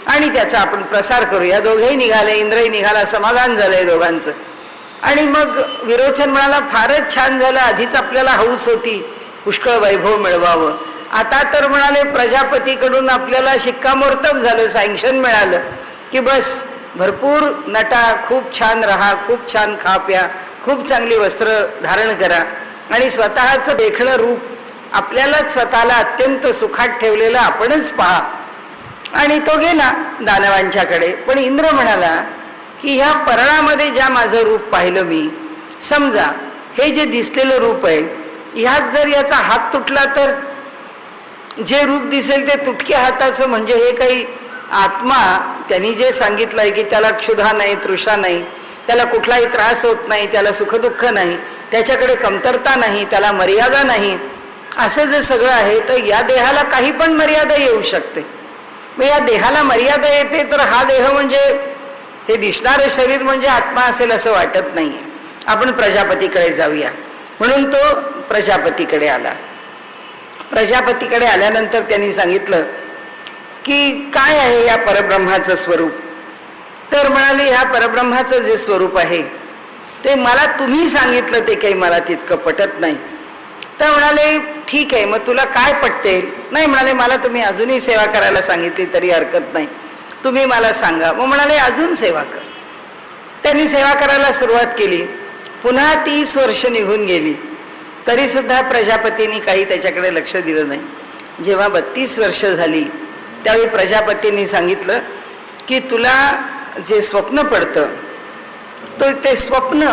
आणि त्याचा आपण प्रसार करूया. दोघेही निघाले, इंद्रही निघाला, समाधान झालंय दोघांचं. आणि मग विरोचन म्हणाला फारच छान झालं, आधीच आपल्याला हौस होती पुष्कळ वैभव मिळवावं, आता तर म्हणाले प्रजापतीकडून आपल्याला शिक्कामोर्तब झालं, सँक्शन मिळालं की बस भरपूर नटा, खूप छान राहा, खूप छान खा प्या, खूप चांगली वस्त्र धारण करा आणि स्वतःचं देखणं रूप आपल्यालाच स्वतःला अत्यंत सुखात ठेवलेलं आपणच पहा. आणि तो गेला दानवांच्याकडे. पण इंद्र म्हणाला की ह्या परळामध्ये ज्या माझं रूप पाहिलं मी, समजा हे जे दिसलेलं रूप आहे ह्यात जर याचा हात तुटला तर जे रूप दिसेल ते तुटक्या हाताचं, म्हणजे हे काही आत्मा त्यांनी जे सांगितलंय की त्याला क्षुधा नाही, तृषा नाही, त्याला कुठलाही त्रास होत नाही, त्याला सुखदुःख नाही, त्याच्याकडे कमतरता नाही, त्याला मर्यादा नाही, असं जे सगळं आहे तर या देहाला काही पण मर्यादा येऊ शकते. मग या देहाला मर्यादा येते तर हा देह म्हणजे हे दिसणारं शरीर म्हणजे आत्मा असेल असं वाटत नाहीये. आपण प्रजापतीकडे जाऊया. म्हणून तो प्रजापतीकडे आला. प्रजापतीकडे आल्यानंतर त्यांनी सांगितलं की काय आहे या परब्रह्माचं स्वरूप. तर म्हणाले ह्या परब्रह्माचं जे स्वरूप आहे ते मला तुम्ही सांगितलं ते काही मला तितकं पटत नाही. तर म्हणाले ठीक आहे, मग तुला काय पटते? नाही म्हणाले मला तुम्ही अजूनही सेवा करायला सांगितली तरी हरकत नाही, तुम्ही मला सांगा. मग म्हणाले अजून सेवा कर. त्यांनी सेवा करायला सुरुवात केली. पुन्हा 30 वर्ष निघून गेली तरी सुद्धा प्रजापतींनी काही त्याच्याकडे लक्ष दिलं नाही. जेव्हा 32 वर्ष झाली त्यावेळी प्रजापतींनी सांगितलं की तुला जे स्वप्न पडतं तो ते स्वप्न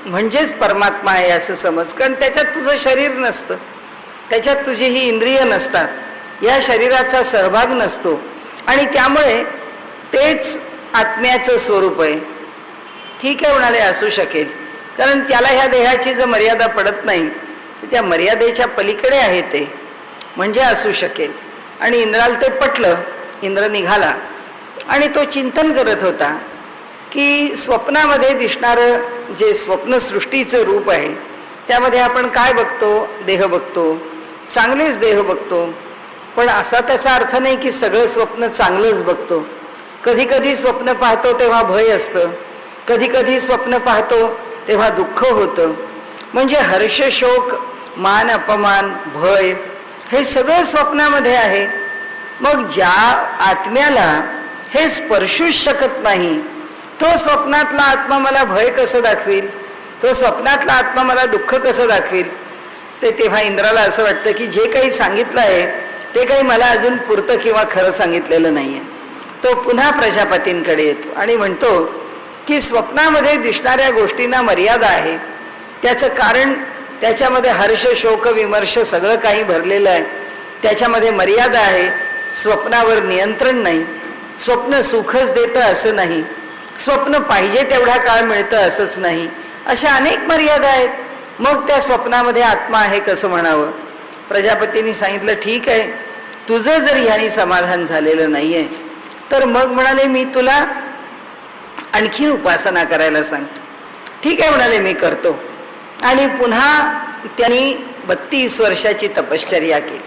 म्हणजेच परमात्मा आहे असं समज, कारण त्याच्यात तुझं शरीर नसतं, त्याच्यात तुझी ही इंद्रिय नसतात, या शरीराचा सहभाग नसतो आणि त्यामुळे तेच आत्म्याचं स्वरूप आहे. ठीक आहे म्हणाले, असू शकेल, कारण त्याला ह्या देहाची जर मर्यादा पडत नाही तर त्या मर्यादेच्या पलीकडे आहे ते, म्हणजे असू शकेल. आणि इंद्राला ते पटलं. इंद्र निघाला आणि तो चिंतन करत होता की स्वप्नामध्ये दिसणारं जे स्वप्नसृष्टीचं रूप आहे त्यामध्ये आपण काय बघतो? देह बघतो, चांगलेच देह बघतो, पण असा त्याचा अर्थ नाही की सगळं स्वप्न चांगलंच बघतो. कधी कधी स्वप्न पाहतो तेव्हा भय असतं, कधी कधी स्वप्न पाहतो तेव्हा दुःख होतं. म्हणजे हर्ष, शोक, मान, अपमान, भय हे सगळं स्वप्नामध्ये आहे. मग ज्या आत्म्याला हे स्पर्शूच शकत नाही तो स्वप्नातला आत्मा मला भय कसं दाखवील? तो स्वप्नातला आत्मा मला दुःख कसं दाखवील? ते तेव्हा इंद्राला असं वाटतं की जे काही सांगितलं आहे ते काही मला अजून पुरतं किंवा खरं सांगितलेलं नाहीये. तो पुन्हा प्रजापतींकडे येतो आणि म्हणतो की स्वप्नामध्ये दिसणाऱ्या गोष्टींना मर्यादा आहे. त्याचं कारण त्याच्यामध्ये हर्ष, शोक, विमर्श सगळं काही भरलेलं आहे, त्याच्यामध्ये मर्यादा आहे. स्वप्नावर नियंत्रण नाही. स्वप्न सुखच देतं असं नाही, स्वप्न पाहिजे तेवढा काळ मिळतं असंच नाही, अशा अनेक मर्यादा आहेत. मग त्या स्वप्नामध्ये आत्मा आहे कसं म्हणावं? प्रजापतींनी सांगितलं ठीक आहे, तुझं जर ह्यानी समाधान झालेलं नाहीये तर मग म्हणाले मी तुला आणखी उपासना करायला सांगतो. ठीक आहे म्हणाले, मी करतो. आणि पुन्हा त्यांनी 32 वर्षाची तपश्चर्या केली.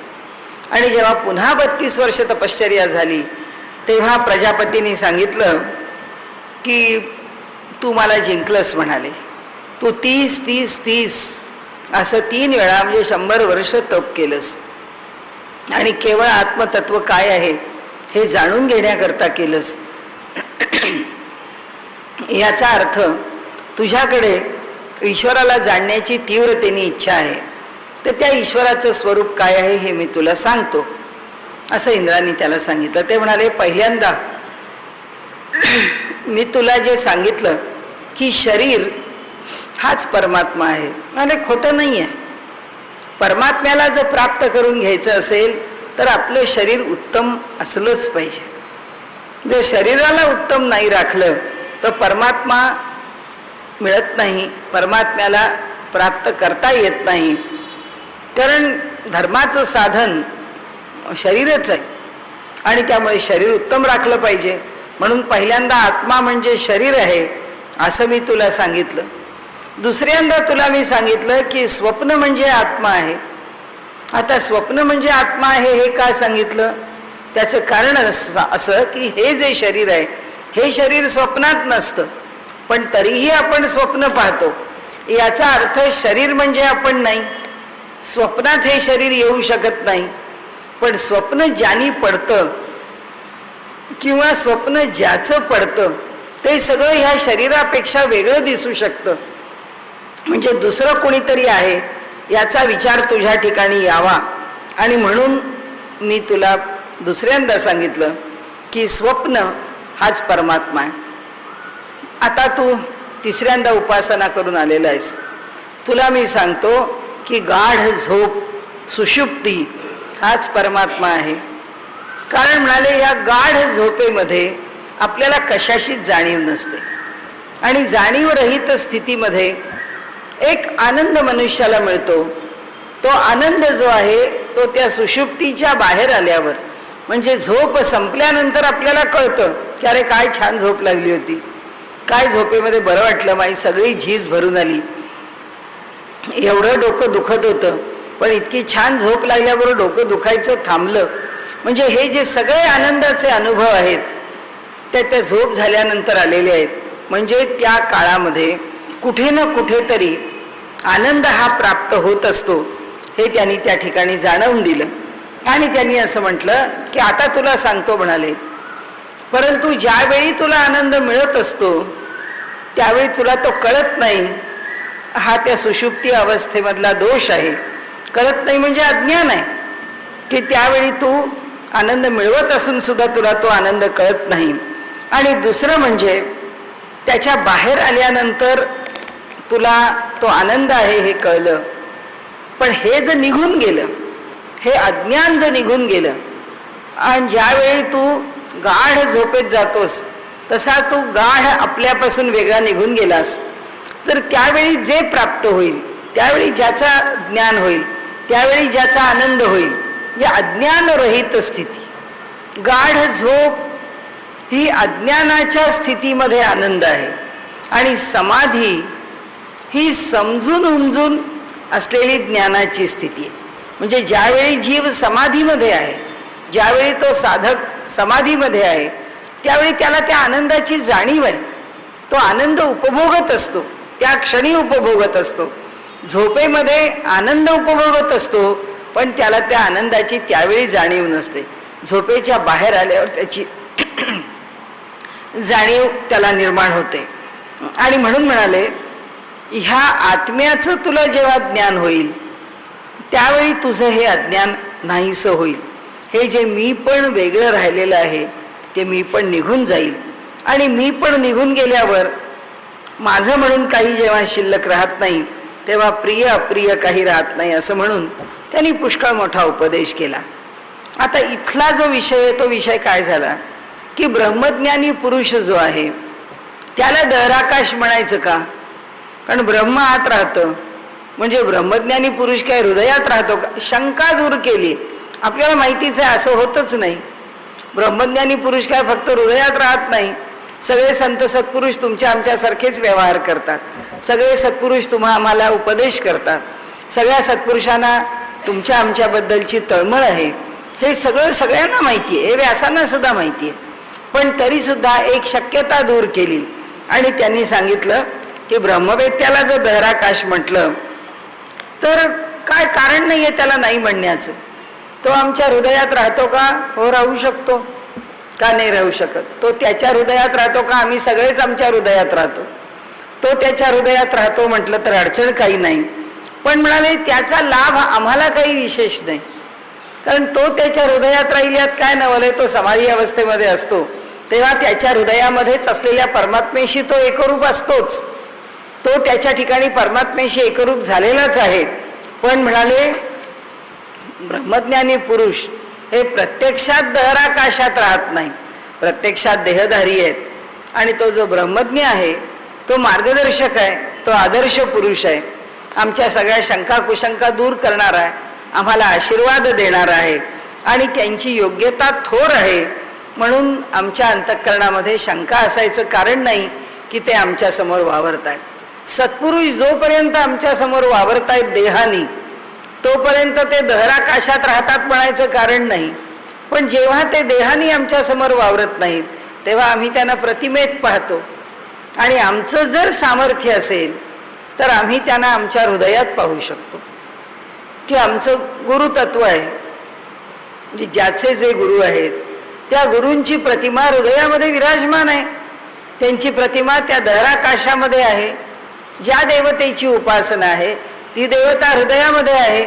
आणि जेव्हा पुन्हा 32 वर्ष तपश्चर्या झाली तेव्हा प्रजापतीने सांगितलं की तू मला जिंकलंस म्हणाले. तू 30 30 30 असं 3 वेळा म्हणजे 100 वर्ष तप केलंस आणि केवळ आत्मतत्व काय आहे हे जाणून घेण्याकरता केलंस. याचा अर्थ तुझ्याकडे ईश्वराला जाणण्याची तीव्रतेने इच्छा आहे, तर त्या ईश्वराचं स्वरूप काय आहे हे मी तुला सांगतो, असं इंद्राने त्याला सांगितलं. ते म्हणाले, पहिल्यांदा मी तुला जे सांगितलं की शरीर हाच परमात्मा आहे, म्हणजे खोटं नाही आहे. परमात्म्याला जर प्राप्त करून घ्यायचं असेल तर आपलं शरीर उत्तम असलंच पाहिजे. जर शरीराला उत्तम नाही राखलं तर परमात्मा मिळत नाही, परमात्म्याला प्राप्त करता येत नाही. कारण धर्माचं साधन शरीरच आहे आणि त्यामुळे शरीर उत्तम राखलं पाहिजे. म्हणून पहिल्यांदा आत्मा म्हणजे शरीर आहे असं मी तुला सांगितलं. दुसऱ्यांदा तुला मी सांगितलं की स्वप्न म्हणजे आत्मा आहे. आता स्वप्न म्हणजे आत्मा आहे हे का सांगितलं? त्याचं कारण असं की हे जे शरीर आहे हे शरीर स्वप्नात नसतं, पण तरीही आपण स्वप्न पाहतो. याचा अर्थ शरीर म्हणजे आपण नाही, स्वप्नात हे शरीर येऊ शकत नाही. पण स्वप्न ज्यानी पडतं किंवा स्वप्न ज्याचं पडतं ते सगळं ह्या शरीरापेक्षा वेगळं दिसू शकतं. म्हणजे दुसरं कोणीतरी आहे याचा विचार तुझ्या ठिकाणी यावा, आणि म्हणून मी तुला दुसऱ्यांदा सांगितलं की स्वप्न हाच परमात्मा आहे. आता तू तिसऱ्यांदा उपासना करून आलेला आहेस. तुला मी सांगतो की गाढ झोप सुषुप्ती हाच परमात्मा आहे. कारण म्हणाले या गाढ झोपेमध्ये आपल्याला कशाशीच जाणीव नसते आणि जाणीवरहित स्थितीमध्ये एक आनंद मनुष्याला मिळतो. तो आनंद जो आहे तो त्या सुषुप्तीच्या बाहेर आल्यावर, म्हणजे झोप संपल्यानंतर आपल्याला कळतं की अरे काय छान झोप लागली होती, काय झोपेमध्ये बरं वाटलं, माझी सगळी झीज भरून आली, एवढं डोकं दुखत होतं पण इतकी छान झोप लागल्याबरोबर डोकं दुखायचं थांबलं. म्हणजे हे जे सगळे आनंदाचे अनुभव आहेत ते त्या झोप झाल्यानंतर आलेले आहेत. म्हणजे त्या काळामध्ये कुठे ना कुठेतरी आनंद हा प्राप्त होत असतो हे त्यांनी त्या ठिकाणी जाणवून दिलं. आणि त्यांनी असं म्हटलं की आता तुला सांगतो म्हणाले, परंतु ज्यावेळी तुला आनंद मिळत असतो त्यावेळी तुला तो कळत नाही. हा त्या सुषुप्ती अवस्थेमधला दोष आहे. कळत नाही म्हणजे अज्ञान आहे की त्यावेळी तू आनंद मिळवत असून सुद्धा तुला तो आनंद कळत नाही. आणि दुसरं म्हणजे त्याच्या बाहेर आल्यानंतर तुला तो आनंद आहे हे कळलं, पण हे जर निघून गेलं, हे अज्ञान जर निघून गेलं आणि ज्यावेळी तू गाढ झोपेत जातोस तसा तू गाढ आपल्यापासून वेगळा निघून गेलास, तर त्यावेळी जे प्राप्त होईल, त्यावेळी ज्याचा ज्ञान होईल, त्यावेळी ज्याचा आनंद होईल, या अज्ञानरहित स्थिती. गाढ झोप ही अज्ञानाच्या स्थितीमध्ये आनंद आहे आणि समाधी ही समजून उमजून असलेली ज्ञानाची स्थिती आहे. म्हणजे ज्यावेळी जीव समाधीमध्ये आहे, ज्यावेळी तो साधक समाधीमध्ये आहे, त्यावेळी त्याला त्या आनंदाची जाणीव आहे. तो आनंद उपभोगत असतो, त्या क्षणी उपभोगत असतो. झोपेमध्ये आनंद उपभोगत असतो पण त्याला त्या आनंदाची त्यावेळी जाणीव नसते. झोपेच्या बाहेर आल्यावर त्याची जाणीव त्याला निर्माण होते. आणि म्हणून म्हणाले, ह्या आत्म्याचं तुला जेव्हा ज्ञान होईल त्यावेळी तुझं हे अज्ञान नाहीसं होईल. हे जे मी पण वेगळं राहिलेलं आहे ते मी पण निघून जाईल, आणि मी पण निघून गेल्यावर माझं म्हणून काही जेव्हा शिल्लक राहत नाही तेव्हा प्रिय अप्रिय काही राहत नाही, असं म्हणून त्यांनी पुष्कळ मोठा उपदेश केला. आता इथला जो विषय आहे तो विषय काय झाला की ब्रह्मज्ञानी पुरुष जो आहे त्याला दहराकाश म्हणायचं का? कारण ब्रह्म आत राहतं, म्हणजे ब्रह्मज्ञानी पुरुष काय हृदयात राहतो का? शंका दूर केली. आपल्याला माहितीच आहे असं होतच नाही. ब्रह्मज्ञानी पुरुष काय फक्त हृदयात राहत नाही. सगळे संत सत्पुरुष तुमच्या आमच्यासारखेच व्यवहार करतात, सगळे सत्पुरुष आम्हाला उपदेश करतात, सगळ्या सत्पुरुषांना तुमच्या आमच्याबद्दलची तळमळ आहे, हे सगळं सगळ्यांना माहिती आहे. हे व्यासांना सुद्धा माहिती आहे. पण तरी सुद्धा एक शक्यता दूर केली आणि त्यांनी सांगितलं की ब्रह्मवेत्याला जर दहराकाश म्हटलं तर काय कारण नाहीये त्याला नाही म्हणण्याचं. तो आमच्या हृदयात राहतो का? हो, राहू शकतो. का नाही राहू शकत? तो त्याच्या हृदयात राहतो का? आम्ही सगळेच आमच्या हृदयात राहतो. तो त्याच्या हृदयात राहतो म्हटलं तर अडचण काही नाही. पण म्हणाले त्याचा लाभ आम्हाला काही विशेष नाही, कारण तो त्याच्या हृदयात राहील यात काय नवलय. तो समाधी अवस्थेमध्ये असतो तेव्हा त्याच्या हृदयामध्येच असलेल्या परमात्मेशी तो एकरूप असतोच. तो त्याच्या ठिकाणी परमात्मेशी एकरूप झालेलाच आहे. पण म्हणाले ब्रह्मज्ञानी पुरुष हे प्रत्यक्षात दहराकाशात राहत नाही, प्रत्यक्षात देहधारी आहेत. आणि तो जो ब्रह्मज्ञ आहे तो मार्गदर्शक आहे, तो आदर्श पुरुष आहे, आमच्या सगळ्या शंका कुशंका दूर करणारा आहे, आम्हाला आशीर्वाद देणारा आहे आणि त्यांची योग्यता थोर आहे. म्हणून आमच्या अंतःकरणामध्ये शंका असायचं कारण नाही की ते आमच्या समोर वावरत आहेत. सत्पुरुष जोपर्यंत आमच्या समोर वावरतायत देहानी तोपर्यंत ते दहराकाशात राहतात म्हणायचं कारण नाही. पण जेव्हा ते देहानी आमच्या समोर वावरत नाहीत तेव्हा आम्ही त्यांना प्रतिमेत पाहतो आणि आमचं जर सामर्थ्य असेल तर आम्ही त्यांना आमच्या हृदयात पाहू शकतो. की आमचं गुरुतत्व आहे, म्हणजे ज्याचे जे गुरु आहेत त्या गुरूंची प्रतिमा हृदयामध्ये विराजमान आहे. त्यांची प्रतिमा त्या दहराकाशामध्ये आहे. ज्या देवतेची उपासना आहे ती देवता हृदयामध्ये आहे.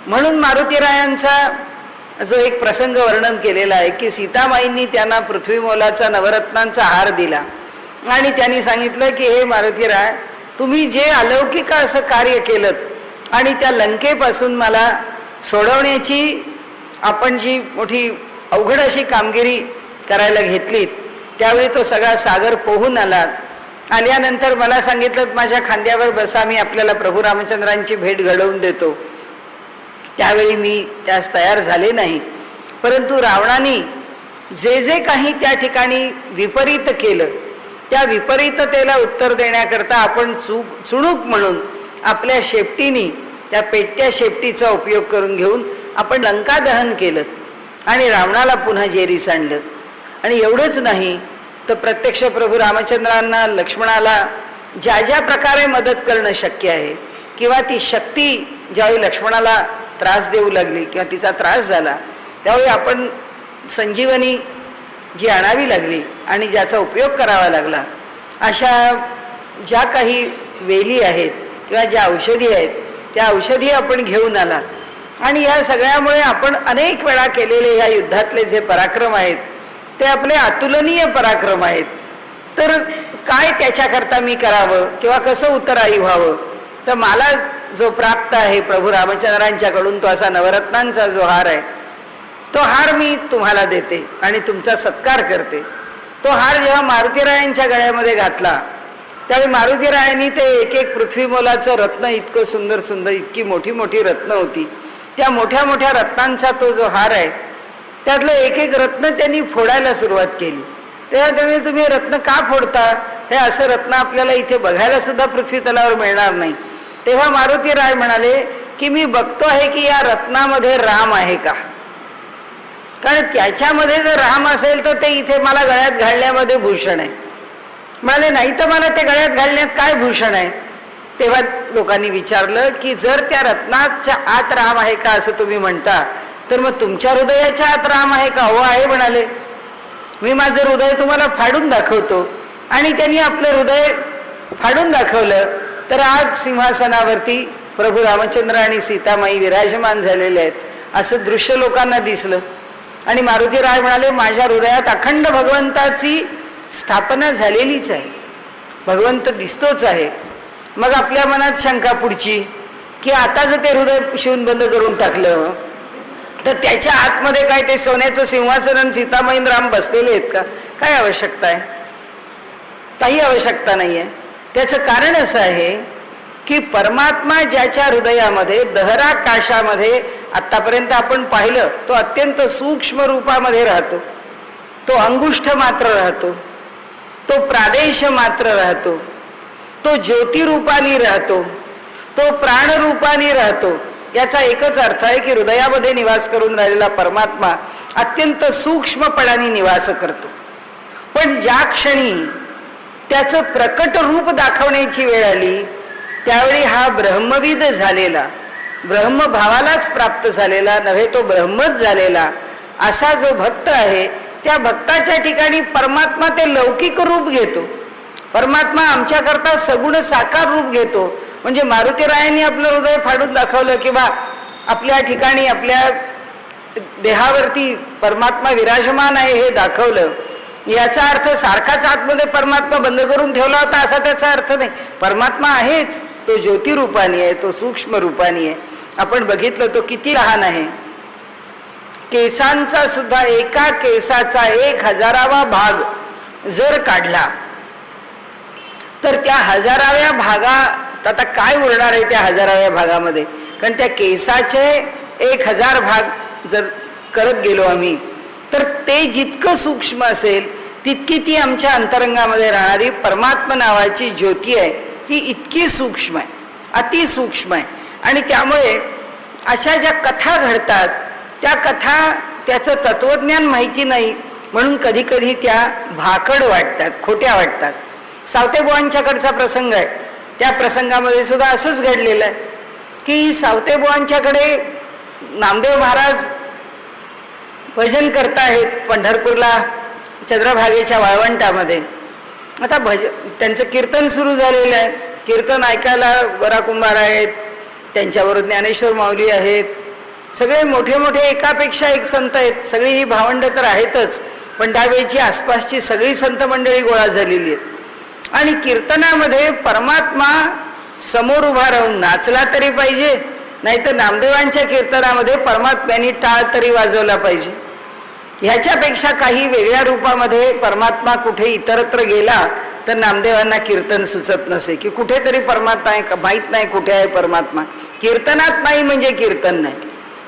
म्हणून मारुतीरायांचा जो एक प्रसंग वर्णन केलेला आहे की सीतामाईंनी त्यांना पृथ्वी मोलाचा नवरत्नांचा हार दिला आणि त्यांनी सांगितलं की हे मारुतीराय, तुम्ही जे अलौकिक असं कार्य केलं आणि त्या लंकेपासून मला सोडवण्याची आपण जी मोठी अवघड अशी कामगिरी करायला घेतलीत त्यावेळी तो सगळा सागर पोहून आल्यानंतर मला सांगितलं माझ्या खांद्यावर बसा, मी आपल्याला प्रभू रामचंद्रांची भेट घडवून देतो. त्यावेळी मी त्यास तयार झाले नाही. परंतु रावणाने जे जे काही त्या ठिकाणी विपरीत केलं त्या विपरीततेला उत्तर देण्याकरता आपण चुणूक म्हणून आपल्या शेपटीने त्या पेटत्या शेपटीचा उपयोग करून घेऊन आपण लंका दहन केलं आणि रावणाला पुन्हा जेरीस आणलं. आणि एवढंच नाही तर प्रत्यक्ष प्रभू रामचंद्रांना लक्ष्मणाला ज्या ज्या प्रकारे मदत करणं शक्य आहे किंवा ती शक्ती ज्यावेळी लक्ष्मणाला त्रास देऊ लागली किंवा तिचा त्रास झाला त्यावेळी आपण संजीवनी जी आणावी लागली आणि ज्याचा उपयोग करावा लागला अशा ज्या काही वेली आहेत किंवा ज्या औषधी आहेत त्या औषधी आपण घेऊन आलात आणि या सगळ्यामुळे आपण अनेक वेळा केलेले ह्या युद्धातले जे पराक्रम आहेत ते आपले अतुलनीय पराक्रम आहेत. तर काय त्याच्याकरता मी करावं किंवा कसं उत्तराई व्हावं? तर मला जो प्राप्त आहे प्रभू रामचंद्रांच्याकडून तो असा नवरत्नांचा जो हार आहे तो हार मी तुम्हाला देते आणि तुमचा सत्कार करते. तो हार जेव्हा मारुतीरायांच्या गळ्यामध्ये घातला त्यावेळी मारुतीरायांनी ते एक एक पृथ्वी मोलाचं रत्न इतकं सुंदर सुंदर इतकी मोठी मोठी रत्न होती त्या मोठ्या मोठ्या रत्नांचा तो जो हार आहे त्यातलं एक एक रत्न त्यांनी फोडायला सुरुवात केली. तेव्हा त्यामुळे तुम्ही रत्न का फोडता? हे असं रत्न आपल्याला इथे बघायला सुद्धा पृथ्वी तलावर मिळणार नाही. तेव्हा मारुतीराय म्हणाले की मी बघतो आहे की या रत्नामध्ये राम आहे का, कारण त्याच्यामध्ये जर राम असेल तर ते इथे मला गळ्यात घालण्यामध्ये भूषण आहे. म्हणाले नाही तर मला ते गळ्यात घालण्यात काय भूषण आहे? तेव्हा लोकांनी विचारलं की जर त्या रत्नाच्या आत राम आहे का असं तुम्ही म्हणता तर मग तुमच्या हृदयाच्या आत राम आहे का? हो आहे म्हणाले. मी माझं हृदय तुम्हाला फाडून दाखवतो. आणि त्यांनी आपलं हृदय फाडून दाखवलं तर आज सिंहासनावरती प्रभू रामचंद्र आणि सीतामाई विराजमान झालेले आहेत असं दृश्य लोकांना दिसलं. आणि मारुतीराय म्हणाले माझ्या हृदयात अखंड भगवंताची स्थापना झालेलीच आहे, भगवंत दिसतोच आहे. मग आपल्या मनात शंका पुढची की आता जर ते हृदय शिवून बंद करून टाकलं तर त्याच्या आतमध्ये काय ते सोन्याचं सिंहासन सीतामाई राम बसलेले आहेत का? काय आवश्यकता आहे? काही आवश्यकता नाही आहे. त्याचं कारण असं आहे की परमात्मा ज्याच्या हृदयामध्ये दहराकाशामध्ये आतापर्यंत आपण पाहिलं तो अत्यंत सूक्ष्म रूपामध्ये राहतो, तो अंगुष्ठ मात्र राहतो, तो प्रादेश मात्र राहतो, तो ज्योतिरूपाने राहतो, तो प्राणरूपाने राहतो. याचा एकच अर्थ आहे की हृदयामध्ये निवास करून राहिलेला परमात्मा अत्यंत सूक्ष्मपणाने निवास करतो. पण ज्या क्षणी त्याचं प्रकट रूप दाखवण्याची वेळ आली त्यावेळी हा ब्रह्मविद झालेला, ब्रह्मभावालाच प्राप्त झालेला नव्हे, तो ब्रह्मच झालेला असा जो भक्त आहे, त्या भक्ताच्या ठिकाणी परमात्मा ते लौकिक रूप घेतो. परमात्मा आमच्याकरता सगुण साकार रूप घेतो. म्हणजे मारुतीरायांनी आपलं हृदय फाडून दाखवलं किंवा आपल्या ठिकाणी आपल्या देहावरती परमात्मा विराजमान आहे हे दाखवलं. याचा अर्थ सारखाच आतमध्ये परमात्मा बंद करून ठेवला होता असा त्याचा अर्थ नाही. परमात्मा आहेच, तो ज्योतिरूपानी आहे, तो सूक्ष्म रूपानी आहे. आपण बघितलं तो किती लहान आहे. केसांचा सुद्धा एका केसाचा 1000वा भाग जर काढला तर त्या 1000व्या भागात आता काय उरणार आहे त्या 1000व्या भागामध्ये. कारण त्या केसाचे 1000 भाग जर करत गेलो आम्ही तर ते जितकं सूक्ष्म असेल तितकी ती आमच्या अंतरंगामध्ये राहणारी परमात्मा नावाची ज्योती आहे ती इतकी सूक्ष्म आहे, अतिसूक्ष्म आहे. आणि त्यामुळे अशा ज्या कथा घडतात त्या कथा त्याचं तत्वज्ञान माहिती नाही म्हणून कधी कधी त्या भाकड वाटतात, खोट्या वाटतात. सावतेबुवांच्याकडचा प्रसंग आहे. त्या प्रसंगामध्ये सुद्धा असंच घडलेलं आहे की सावतेबुवांच्याकडे नामदेव महाराज भजन करतायत पंढरपूरला चंद्रभागेच्या वाळवंटामध्ये. आता त्यांचं कीर्तन सुरू झालेलं आहे. कीर्तन ऐकायला गोरा कुंभार आहेत, त्यांच्याबरोबर ज्ञानेश्वर माऊली आहेत, सगळे मोठे मोठे एकापेक्षा एक संत आहेत. सगळी ही भावंड तर आहेतच, पण त्यावेळेची आसपासची सगळी संत मंडळी गोळा झालेली आहेत. आणि कीर्तनामध्ये परमात्मा समोर उभा राहून नाचला तरी पाहिजे, नाहीतर नामदेवांच्या कीर्तनामध्ये परमात्म्याने टाळ तरी वाजवला पाहिजे. ह्याच्यापेक्षा काही वेगळ्या रूपामध्ये परमात्मा कुठे इतरत्र गेला तर नामदेवांना कीर्तन सुचत नसे की कुठेतरी परमात्मा आहे, माहीत नाही कुठे आहे परमात्मा. कीर्तनात नाही म्हणजे कीर्तन नाही.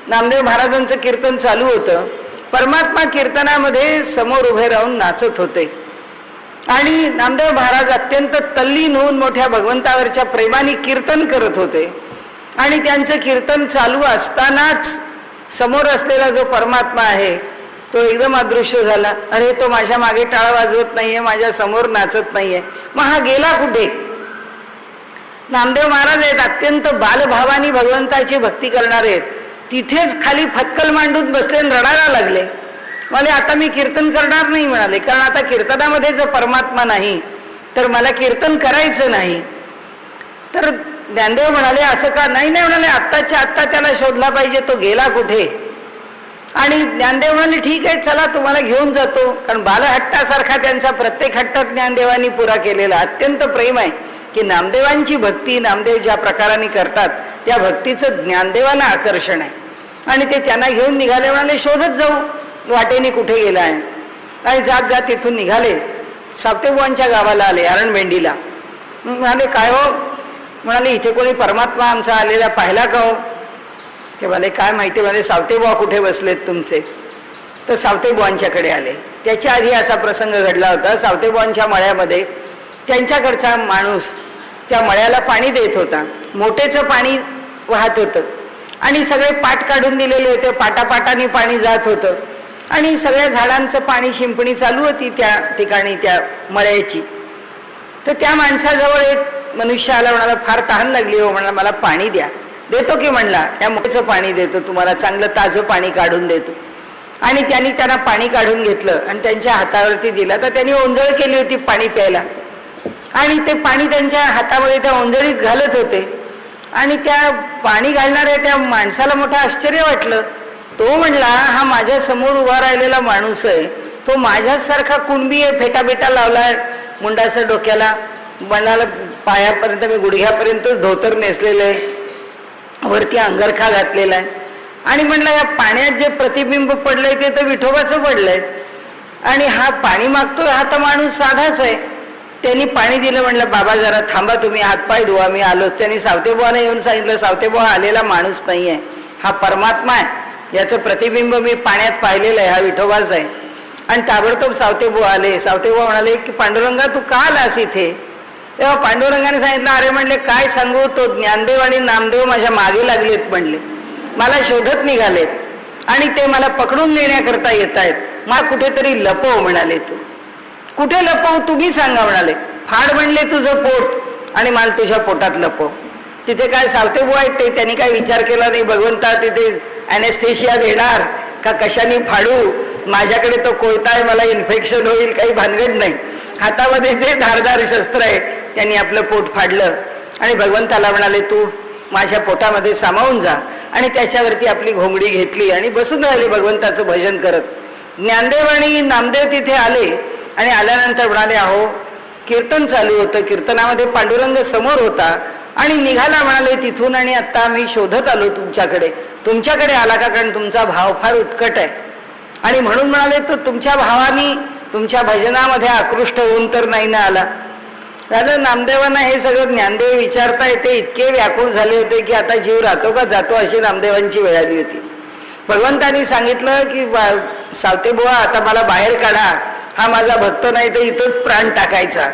नामदेव महाराजांचं कीर्तन चालू होतं, परमात्मा कीर्तनामध्ये समोर उभे राहून नाचत होते. आणि नामदेव महाराज अत्यंत तल्लीन होऊन मोठ्या भगवंतावरच्या प्रेमाने कीर्तन करत होते. आणि त्यांचं कीर्तन चालू असतानाच समोर असलेला जो परमात्मा आहे तो एकदम अदृश्य झाला. अरे तो माझ्या मागे टाळ वाजवत नाहीये, माझ्या समोर नाचत नाहीये, मग हा गेला कुठे. नामदेव महाराज आहेत अत्यंत बालभावानी भगवंताची भक्ती करणारे आहेत. तिथेच खाली फटकल मांडून बसले आणि रडायला लागले. मला आता मी कीर्तन करणार नाही म्हणाले, कारण आता कीर्तनामध्ये जर परमात्मा नाही तर मला कीर्तन करायचं नाही. तर ज्ञानदेव म्हणाले असं का. नाही नाही म्हणाले, आत्ताच्या आत्ता त्याला शोधला पाहिजे, तो गेला कुठे. आणि ज्ञानदेव म्हणाले ठीक आहे चला तुम्हाला घेऊन जातो. कारण बालहट्टासारखा त्यांचा प्रत्येक हट्ट ज्ञानदेवांनी पुरा केलेला. अत्यंत प्रेम आहे की नामदेवांची भक्ती नामदेव ज्या प्रकाराने करतात त्या भक्तीचं ज्ञानदेवांना आकर्षण आहे. आणि ते त्यांना घेऊन निघाले. म्हणाले शोधत जाऊ वाटेने कुठे गेला आहे. आणि जात जात तिथून निघाले, सावतेबुवांच्या गावाला आले, आरणभेंडीला. म्हणाले काय हो. म्हणाले इथे कोणी परमात्मा आमचा आलेला पाहिला का हो. ते म्हणाले काय माहिती. म्हणाले सावतेबुवा कुठे बसलेत तुमचे. तर सावतेबुवांच्याकडे आले. त्याच्या आधी असा प्रसंग घडला होता. सावतेबुवांच्या मळ्यामध्ये त्यांच्याकडचा माणूस त्या मळ्याला पाणी देत होता. मोठेचं पाणी वाहत होतं आणि सगळे पाट काढून दिलेले होते. पाटापाटाने पाणी जात होतं आणि सगळ्या झाडांचं पाणी शिंपणी चालू होती त्या ठिकाणी त्या मळ्याची. तर त्या माणसाजवळ एक मनुष्य आला. म्हणाला फार तहान लागली हो. म्हणाला मला पाणी द्या. देतो की म्हणला, त्या मोठेचं पाणी देतो तुम्हाला, चांगलं ताजं पाणी काढून देतो. आणि त्यांना पाणी काढून घेतलं आणि त्यांच्या हातावरती दिलं. तर त्यांनी ओंजळ केली होती पाणी प्यायला आणि ते पाणी त्यांच्या हातामध्ये त्या ओंजळीत घालत होते. आणि त्या पाणी घालणाऱ्या त्या माणसाला मोठं आश्चर्य वाटलं. तो म्हणला हा माझ्या समोर उभा राहिलेला माणूस आहे, तो माझ्यासारखा कुणबी आहे, फेटाबेटा लावलाय मुंडाचं डोक्याला, मनाला पायापर्यंत मी गुडघ्यापर्यंतच धोतर नेसलेलं आहे, वरती अंगरखा घातलेला आहे. आणि म्हणलं या पाण्यात जे प्रतिबिंब पडलंय ते तर विठोबाचं पडलंय. आणि हा पाणी मागतोय हा तर माणूस साधाच आहे. त्यांनी पाणी दिलं. म्हणलं बाबा जरा थांबा, तुम्ही हातपाय धुवा, मी आलोच. त्यांनी सावतेबुवाने येऊन सांगितलं सावतेबुवा आलेला माणूस नाहीये, हा परमात्मा आहे, याचं प्रतिबिंब मी पाण्यात पाहिलेलं आहे, हा विठोबाच आहे. आणि ताबडतोब सावतेबुवा आले. सावतेबुवा म्हणाले की पांडुरंगा तू का आलास इथे. तेव्हा पांडुरंगाने सांगितलं अरे म्हणले काय सांगू, तो ज्ञानदेव आणि नामदेव माझ्या मागे लागलेत म्हणले, मला शोधत निघालेत आणि ते मला पकडून नेण्याकरता येत आहेत, मला कुठेतरी लपव म्हणाले तू. कुठे लपवू तुम्ही सांगा म्हणाले. फाड म्हणले तुझं पोट आणि मला तुझ्या पोटात लपव. तिथे काय सावतेबुवा आहेत ते, त्यांनी काय विचार केला नाही भगवंता तिथे ॲनेस्थेशिया देणार का कशाने फाडू, माझ्याकडे तो कोयता आहे, मला इन्फेक्शन होईल, काही भानगड नाही. हातामध्ये जे धारदार शस्त्र आहे त्यांनी आपलं पोट फाडलं आणि भगवंताला म्हणाले तू माझ्या पोटामध्ये सामावून जा. आणि त्याच्यावरती आपली घोंगडी घेतली आणि बसून राहिले भगवंताचं भजन करत. ज्ञानदेव आणि नामदेव तिथे आले आणि आल्यानंतर म्हणाले अहो कीर्तन चालू होतं, कीर्तनामध्ये पांडुरंग समोर होता आणि निघाला म्हणाले तिथून आणि आता आम्ही शोधत आलो तुमच्याकडे आला का, कारण तुमचा भाव फार उत्कट आहे आणि म्हणून म्हणाले तो तुमच्या भावानी तुमच्या भजनामध्ये आकृष्ट होऊन तर नाही ना आला. झालं नामदेवांना हे सगळं ज्ञानदेव विचारता येते, इतके व्याकुळ झाले होते की आता जीव राहतो का जातो अशी नामदेवांची वेळ आली होती. भगवंतांनी सांगितलं की सावतेबुवा आता मला बाहेर काढा, हा माझा भक्त नाही तर इथंच प्राण टाकायचा.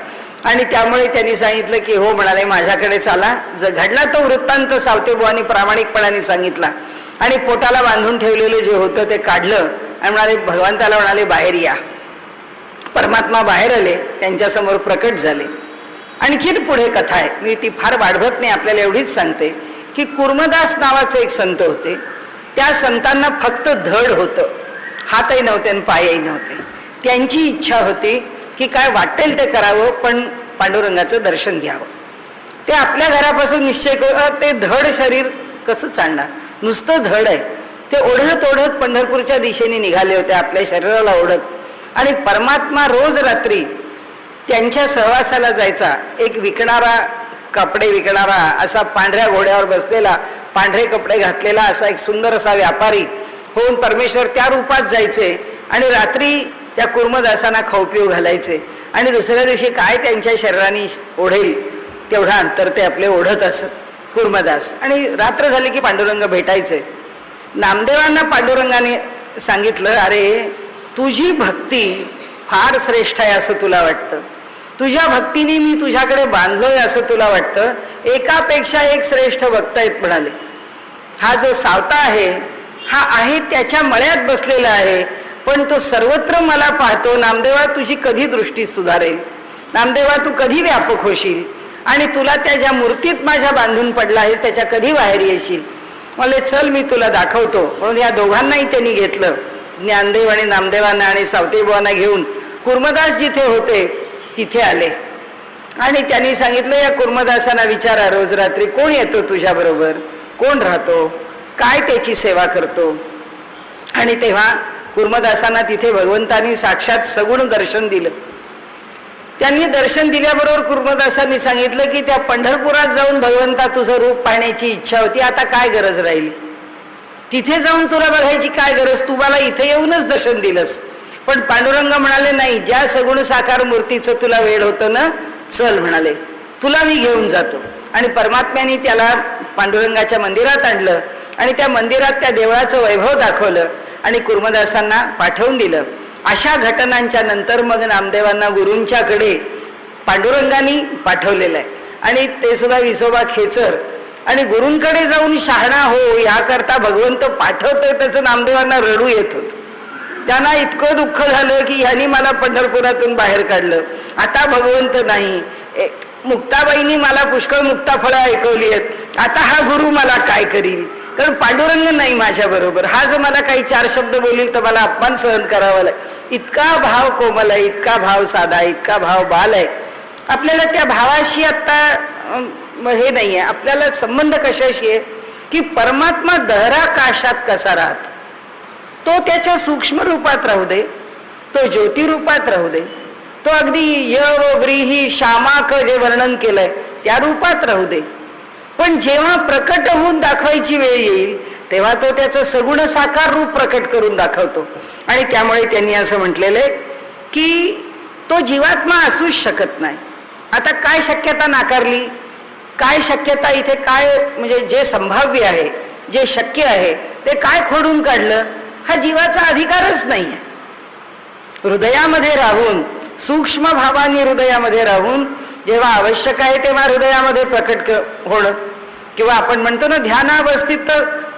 आणि त्यामुळे त्यांनी सांगितलं की हो म्हणाले माझ्याकडे चाला. घडला तो वृत्तांत सावतेबुवांनी प्रामाणिकपणाने सांगितला आणि पोटाला बांधून ठेवलेलं जे होतं ते काढलं आणि म्हणाले भगवंताला म्हणाले बाहेर या. परमात्मा बाहेर आले, त्यांच्यासमोर प्रकट झाले. आणखीन पुढे कथा आहे, मी ती फार वाढवत नाही, आपल्याला एवढीच सांगते की कुर्मदास नावाचे एक संत होते. त्या संतांना फक्त धड होतं, हातही नव्हते आणि पायही नव्हते. त्यांची इच्छा होती की काय वाटेल ते करावं पण पांडुरंगाचं दर्शन घ्यावं. ते आपल्या घरापासून निश्चय करत ते धड शरीर कसं चालणार, नुसतं धड आहे. ते ओढत ओढत पंढरपूरच्या दिशेने निघाले होते आपल्या शरीराला ओढत. आणि परमात्मा रोज रात्री त्यांच्या सहवासाला जायचा. एक विकणारा, कपडे विकणारा असा पांढऱ्या घोड्यावर बसलेला, पांढरे कपडे घातलेला असा एक सुंदर असा व्यापारी होऊन परमेश्वर त्या रूपात जायचे आणि रात्री त्या कुर्मदासांना खाऊपिऊ घालायचे आणि दुसऱ्या दिवशी काय त्यांच्या शरीराने ओढेल तेवढा अंतर ते आपले ओढत असत कुर्मदास. आणि रात्र झाली की पांडुरंग भेटायचे. नामदेवांना पांडुरंगाने सांगितलं अरे तुझी भक्ती फार श्रेष्ठ आहे असं तुला वाटतं, तुझ्या भक्तीने मी तुझ्याकडे बांधलोय असं तुला वाटतं, एकापेक्षा एक श्रेष्ठ भक्त आहेत म्हणाले. हा जो सावता आहे हा आहे त्याच्या मळ्यात बसलेला आहे पण तो सर्वत्र मला पाहतो. नामदेवा तुझी कधी दृष्टी सुधारेल, नामदेवा तू कधी व्यापक होशील आणि तुला त्या ज्या मूर्तीत माझ्या बांधून पडला आहेस त्याच्या कधी बाहेर येशील. मला चल मी तुला दाखवतो. म्हणून या दोघांनाही त्यांनी घेतलं, ज्ञानदेव आणि नामदेवांना आणि सावतेबुवांना घेऊन कुर्मदास जिथे होते तिथे आले. आणि त्यांनी सांगितलं या कुर्मदासांना विचारा रोज रात्री कोण येतो तुझ्या बरोबर, कोण राहतो, काय त्याची सेवा करतो. आणि तेव्हा कुर्मदासांना तिथे भगवंतांनी साक्षात सगुण दर्शन दिलं. त्यांनी दर्शन दिल्याबरोबर कुर्मदासांनी सांगितलं की त्या पंढरपुरात जाऊन भगवंता तुझं रूप पाहण्याची इच्छा होती, आता काय गरज राहिली, तिथे जाऊन तुला बघायची काय गरज, तू मला इथे येऊनच दर्शन दिलंस. पण पांडुरंग म्हणाले नाही, ज्या सगुण साकार मूर्तीचं तुला वेळ होतं ना, चल म्हणाले तुला मी घेऊन जातो. आणि परमात्म्याने त्याला पांडुरंगाच्या मंदिरात आणलं आणि त्या मंदिरात त्या देवळाचं वैभव दाखवलं आणि कुर्मदासांना पाठवून दिलं. अशा घटनांच्या नंतर मग नामदेवांना गुरूंच्याकडे पांडुरंगाने पाठवलेलं आहे आणि ते सुद्धा विसोबा खेचर. आणि गुरूंकडे जाऊन शहाणा हो याकरता भगवंत पाठवतोय त्याचं नामदेवांना रडू येत होत. त्यांना इतकं दुःख झालं की ह्यांनी मला पंढरपुरातून बाहेर काढलं, आता भगवंत नाही, मुक्ताबाईंनी मला पुष्कळ मुक्ताफळं ऐकवली आहेत, आता हा गुरु मला काय करील, कारण पांडुरंग नाही माझ्या बरोबर, हा जर मला काही चार शब्द बोलील तर मला अपमान सहन करावा लागेल. इतका भाव कोमल आहे, इतका भाव साधा, इतका भाव बाल आहे. आपल्याला त्या भावाशी आता हे नाहीये. आपल्याला संबंध कशाशी आहे की परमात्मा दहराकाशात कसा राहतो, तो त्याच्या सूक्ष्म रूपात राहू दे, तो ज्योती रूपात राहू दे, तो अगदी य व व्रीही शामाक जे वर्णन केलंय त्या रूपात राहू दे, पण जेव्हा प्रकट होऊन दाखवायची वेळ येईल तेव्हा तो त्याचं सगुण साकार रूप प्रकट करून दाखवतो. आणि त्यामुळे त्यांनी असं म्हटलेलं आहे की तो जीवात्मा असूच शकत नाही. आता काय शक्यता नाकारली, काय शक्यता इथे काय, म्हणजे जे संभाव्य आहे, जे शक्य आहे ते काय खोडून काढलं, हा जीवाचा अधिकारच नाही आहे. हृदयामध्ये राहून, सूक्ष्म भावानी हृदयामध्ये राहून जेव्हा आवश्यक आहे तेव्हा हृदयामध्ये प्रकट होणं, किंवा आपण म्हणतो ना ध्यानावस्थित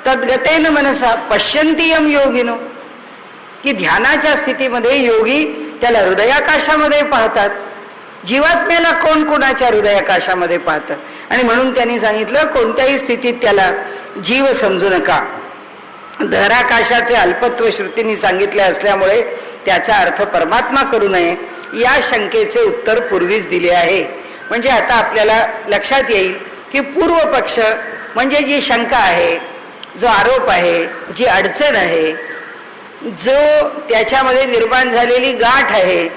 तद्गतेन मनसा पश्यन्ति यम योगिनो, की ध्यानाच्या स्थितीमध्ये योगी त्याला हृदयाकाशामध्ये पाहतात. जीवात्म्याला कोण कोणाच्या हृदयाकाशामध्ये पाहतं. आणि म्हणून त्यांनी सांगितलं कोणत्याही स्थितीत त्याला जीव समजू नका. दहराकाशाचे अल्पत्व श्रुतींनी सांगितले असल्यामुळे त्याचा अर्थ परमात्मा करू नये या शंकेचे उत्तर पूर्वीच दिले आहे. म्हणजे आता आपल्याला लक्षात येईल की पूर्व पक्ष म्हणजे जी शंका आहे, जो आरोप आहे, जी अडचण आहे, जो त्याच्यामध्ये निर्माण झालेली गाठ आहे,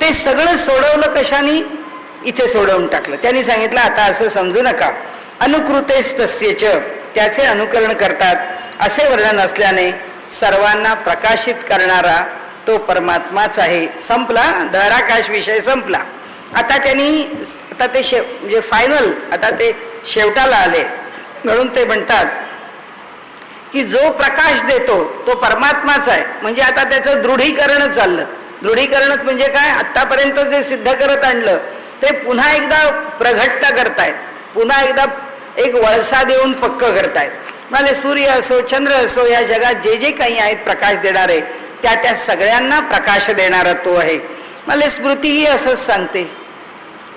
ते सगळं सोडवलं कशाने? इथे सोडवून टाकलं. त्यांनी सांगितलं आता असं समजू नका. अनुकृतेस्तस्यच, त्याचे अनुकरण करतात असे वर्णन असल्याने सर्वांना प्रकाशित करणारा तो परमात्माच आहे. संपला, दहराकाश विषय संपला. आता त्यांनी आता ते म्हणजे फायनल, आता ते शेवटाला आले. म्हणून ते म्हणतात की जो प्रकाश देतो तो परमात्माच आहे. म्हणजे आता त्याचं दृढीकरण चाललं. दृढीकरणच म्हणजे काय? आतापर्यंत जे सिद्ध करत आणलं ते पुन्हा एकदा प्रघट्ट करतायत, पुन्हा एकदा एक वळसा देऊन पक्क करतायत. म्हणजे सूर्य असो, चंद्र असो, या जगात जे जे काही आहेत प्रकाश देणारे, त्या सगळ्यांना प्रकाश देणारा तो आहे. मला स्मृतीही असंच सांगते.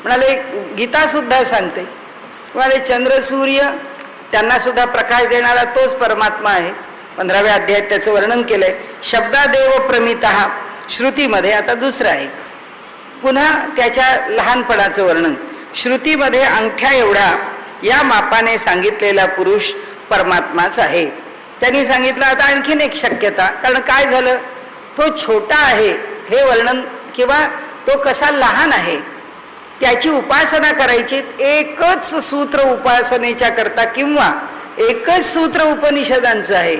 म्हणाले गीता सुद्धा सांगते. म्हणाले चंद्र सूर्य त्यांना सुद्धा प्रकाश देणारा तोच परमात्मा आहे. 15व्या अध्यायात त्याचं वर्णन केलंय. शब्दादेव प्रमितः श्रुतीमध्ये. आता दुसरा एक पुन्हा त्याच्या लहानपणाचं वर्णन. श्रुतीमध्ये अंगठ्या एवढा या मापाने सांगितलेला पुरुष परमात्माच आहे. त्यांनी सांगितलं आता आणखीन एक शक्यता. कारण काय झालं, तो छोटा आहे हे वर्णन, किंवा तो कसा लहान आहे त्याची उपासना करायची. एकच सूत्र उपासनेच्या करता किंवा एकच सूत्र उपनिषदांचं आहे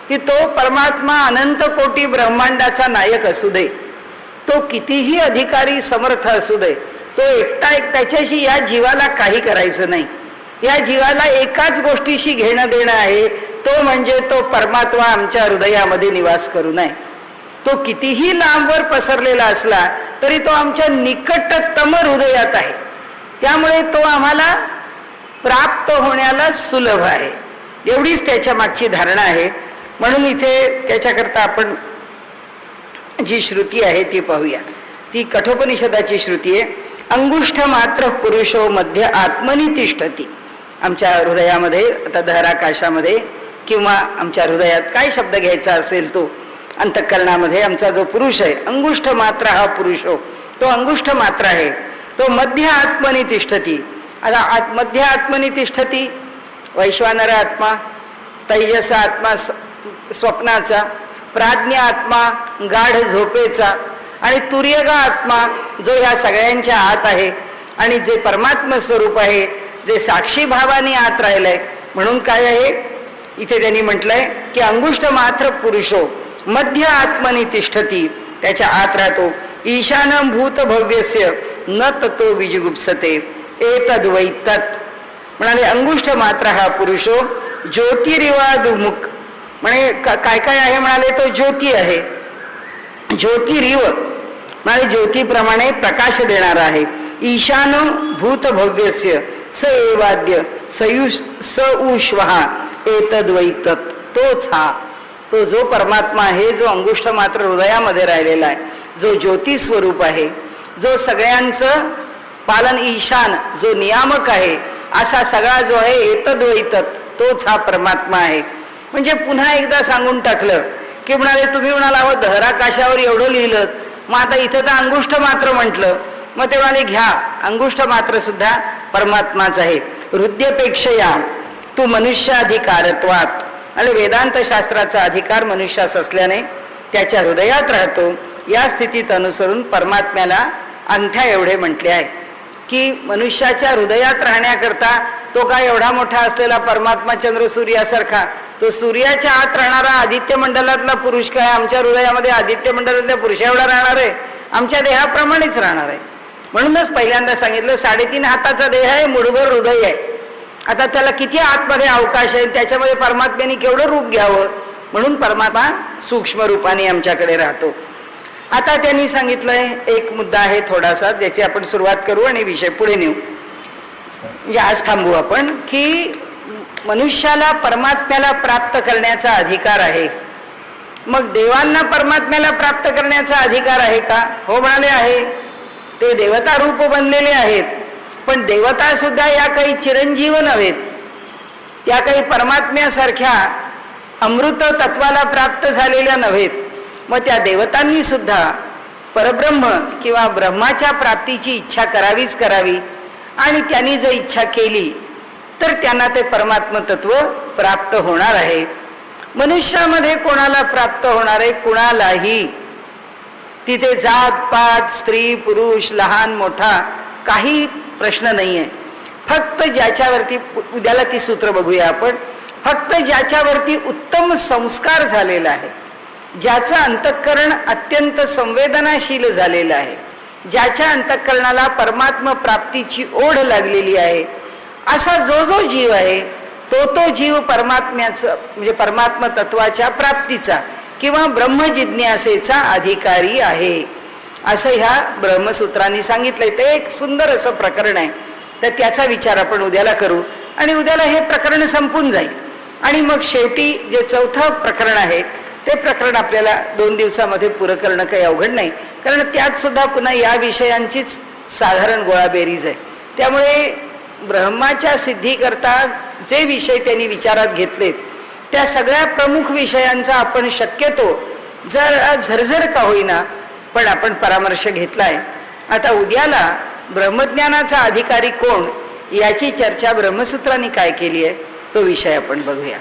की तो परमात्मा अनंत कोटी ब्रह्मांडाचा नायक असू दे, तो कितीही अधिकारी समर्थ असू दे, तो एकटा त्याच्याशी या जीवाला काही करायचं नाही. या जीवाला एकाच गोष्टीशी घेणं देणं आहे, तो म्हणजे तो परमात्मा आमच्या हृदयामध्ये निवास करू नये. तो कितीही लांबवर पसरलेला असला तरी तो आमच्या निकटतम हृदयात आहे. त्यामुळे तो आम्हाला प्राप्त होण्याला सुलभ आहे. एवढीच त्याच्या मागची धारणा आहे. म्हणून इथे त्याच्याकरता आपण जी श्रुती आहे ती पाहूया. ती कठोपनिषदाची श्रुती आहे. अंगुष्ठ मात्र पुरुषो मध्य आत्मनी तिष्ठती. आमच्या हृदयामध्ये, आता दहराकाशामध्ये किंवा आमच्या हृदयात काय शब्द घ्यायचा असेल तो अंतःकरणामध्ये आमचा जो पुरुष आहे, अंगुष्ठ मात्र हा पुरुष हो, तो अंगुष्ठ मात्र आहे. तो मध्य आत्मनी तिष्ठती. आता मध्य आत्मनी तिष्ठती, वैश्वानर आत्मा, तैजस आत्मा स्वप्नाचा, प्राज्ञ आत्मा गाढ झोपेचा, आणि तुर्यगा आत्मा जो ह्या सगळ्यांच्या आत आहे आणि जे परमात्मा स्वरूप आहे, जे साक्षी भावाने आत राहिलंय. म्हणून काय आहे इथे त्यांनी म्हटलंय की अंगुष्ठ मात्र पुरुषो मध्य आत्मनी तिष्ठती, त्याच्या आत राहतो. ईशान भूत भव्यस्य न ततो विजुगुप्सते एतद्वैतत्. म्हणाले अंगुष्ठ मात्र हा पुरुषो ज्योतिरिवादुमुख. म्हणे काय काय आहे म्हणाले, तो ज्योती आहे. ज्योतिरिव म्हणाले ज्योतीप्रमाणे प्रकाश देणारा आहे. ईशान भूत भव्यस्य स एवाद्य स उश्वहा एतद्वैतत्. तोच हा, तो जो परमात्मा आहे, जो अंगुष्ठ मात्र हृदयामध्ये राहिलेला आहे, जो ज्योती स्वरूप आहे, जो सगळ्यांचं पालन, ईशान जो नियामक आहे, असा सगळा जो आहे एतद्वैतत्, तोच हा परमात्मा आहे. म्हणजे पुन्हा एकदा सांगून टाकलं की म्हणाले तुम्ही म्हणाला अहो दहराकाशावर एवढं लिहिलं, मग आता इथं तर अंगुष्ठ मात्र म्हटलं. मग ते म्हणाले घ्या, अंगुष्ठ मात्र सुद्धा परमात्माच आहे. हृदयपेक्षया तू मनुष्याधिकारत्वात. आणि वेदांत शास्त्राचा अधिकार मनुष्यास असल्याने त्याच्या हृदयात राहतो. या स्थितीत अनुसरून परमात्म्याला अंगठ्या एवढे म्हटले आहे की मनुष्याच्या हृदयात राहण्याकरता तो काय एवढा मोठा असलेला परमात्मा चंद्र सूर्यासारखा, तो सूर्याच्या आत राहणारा आदित्य मंडलातला पुरुष काय आमच्या हृदयामध्ये आदित्य मंडलातल्या पुरुषा एवढा राहणार आहे? आमच्या देहाप्रमाणेच राहणार आहे. म्हणूनच पहिल्यांदा सांगितलं 3.5 हाताचा देह आहे, मुठभर हृदय आहे. आता त्याला किती आतमध्ये अवकाश आहे, त्याच्यामध्ये परमात्म्याने केवढं रूप घ्यावं. म्हणून परमात्मा सूक्ष्म रूपाने आमच्याकडे राहतो. आता त्यांनी सांगितलंय एक मुद्दा आहे थोडासा, ज्याची आपण सुरुवात करू आणि विषय पुढे नेऊ. म्हणजे आज थांबू आपण की मनुष्याला परमात्म्याला प्राप्त करण्याचा अधिकार आहे. मग देवांना परमात्म्याला प्राप्त करण्याचा अधिकार आहे का? हो म्हणाले आहे. ते देवता रूप बनलेले आहेत, पण देवता सुद्धा या काही चिरंजीव नव्हेत, त्या काही परमात्म्यासारख्या अमृत तत्वाला प्राप्त झालेल्या नव्हेत. मग त्या देवतांनी सुद्धा परब्रह्म किंवा ब्रह्माच्या प्राप्तीची इच्छा करावीच करावी, आणि त्यांनी जर इच्छा केली तर त्यांना ते परमात्म तत्व प्राप्त होणार आहे. मनुष्यामध्ये कोणाला प्राप्त होणार आहे? कुणालाही. तिथे जात पात, स्त्री पुरुष, लहान मोठा काही प्रश्न नाही आहे. फक्त ज्याच्यावरती, उद्याला ती सूत्र बघूया आपण, फक्त ज्याच्यावरती उत्तम संस्कार झालेला आहे, ज्याचं अंतःकरण अत्यंत संवेदनाशील झालेलं आहे, ज्याच्या अंतःकरणाला परमात्म प्राप्तीची ओढ लागलेली आहे, असा जो जो जीव आहे तो जीव परमात्म्याचं म्हणजे परमात्म तत्वाच्या प्राप्तीचा किंवा ब्रह्मजिज्ञासेचा अधिकारी आहे, असं ह्या ब्रह्मसूत्रांनी सांगितलंय. ते एक सुंदर असं प्रकरण आहे. तर त्याचा विचार आपण उद्याला करू, आणि उद्याला हे प्रकरण संपून जाईल. आणि मग शेवटी जे चौथं प्रकरण आहे ते प्रकरण आपल्याला 2 दिवसामध्ये पुरं करणं काही अवघड नाही, कारण त्यात सुद्धा पुन्हा या विषयांचीच साधारण गोळाबेरीज आहे. त्यामुळे ब्रह्माच्या सिद्धीकरता जे विषय त्यांनी विचारात घेतलेत त्या सगळ्या प्रमुख विषयांचा आपण शक्यतो जर झरझर का होईना पण आपण परामर्श घेतलाय. आता उद्याला ब्रह्मज्ञानाचा अधिकारी कोण याची चर्चा ब्रह्मसूत्रांनी काय केली आहे तो विषय आपण बघूया.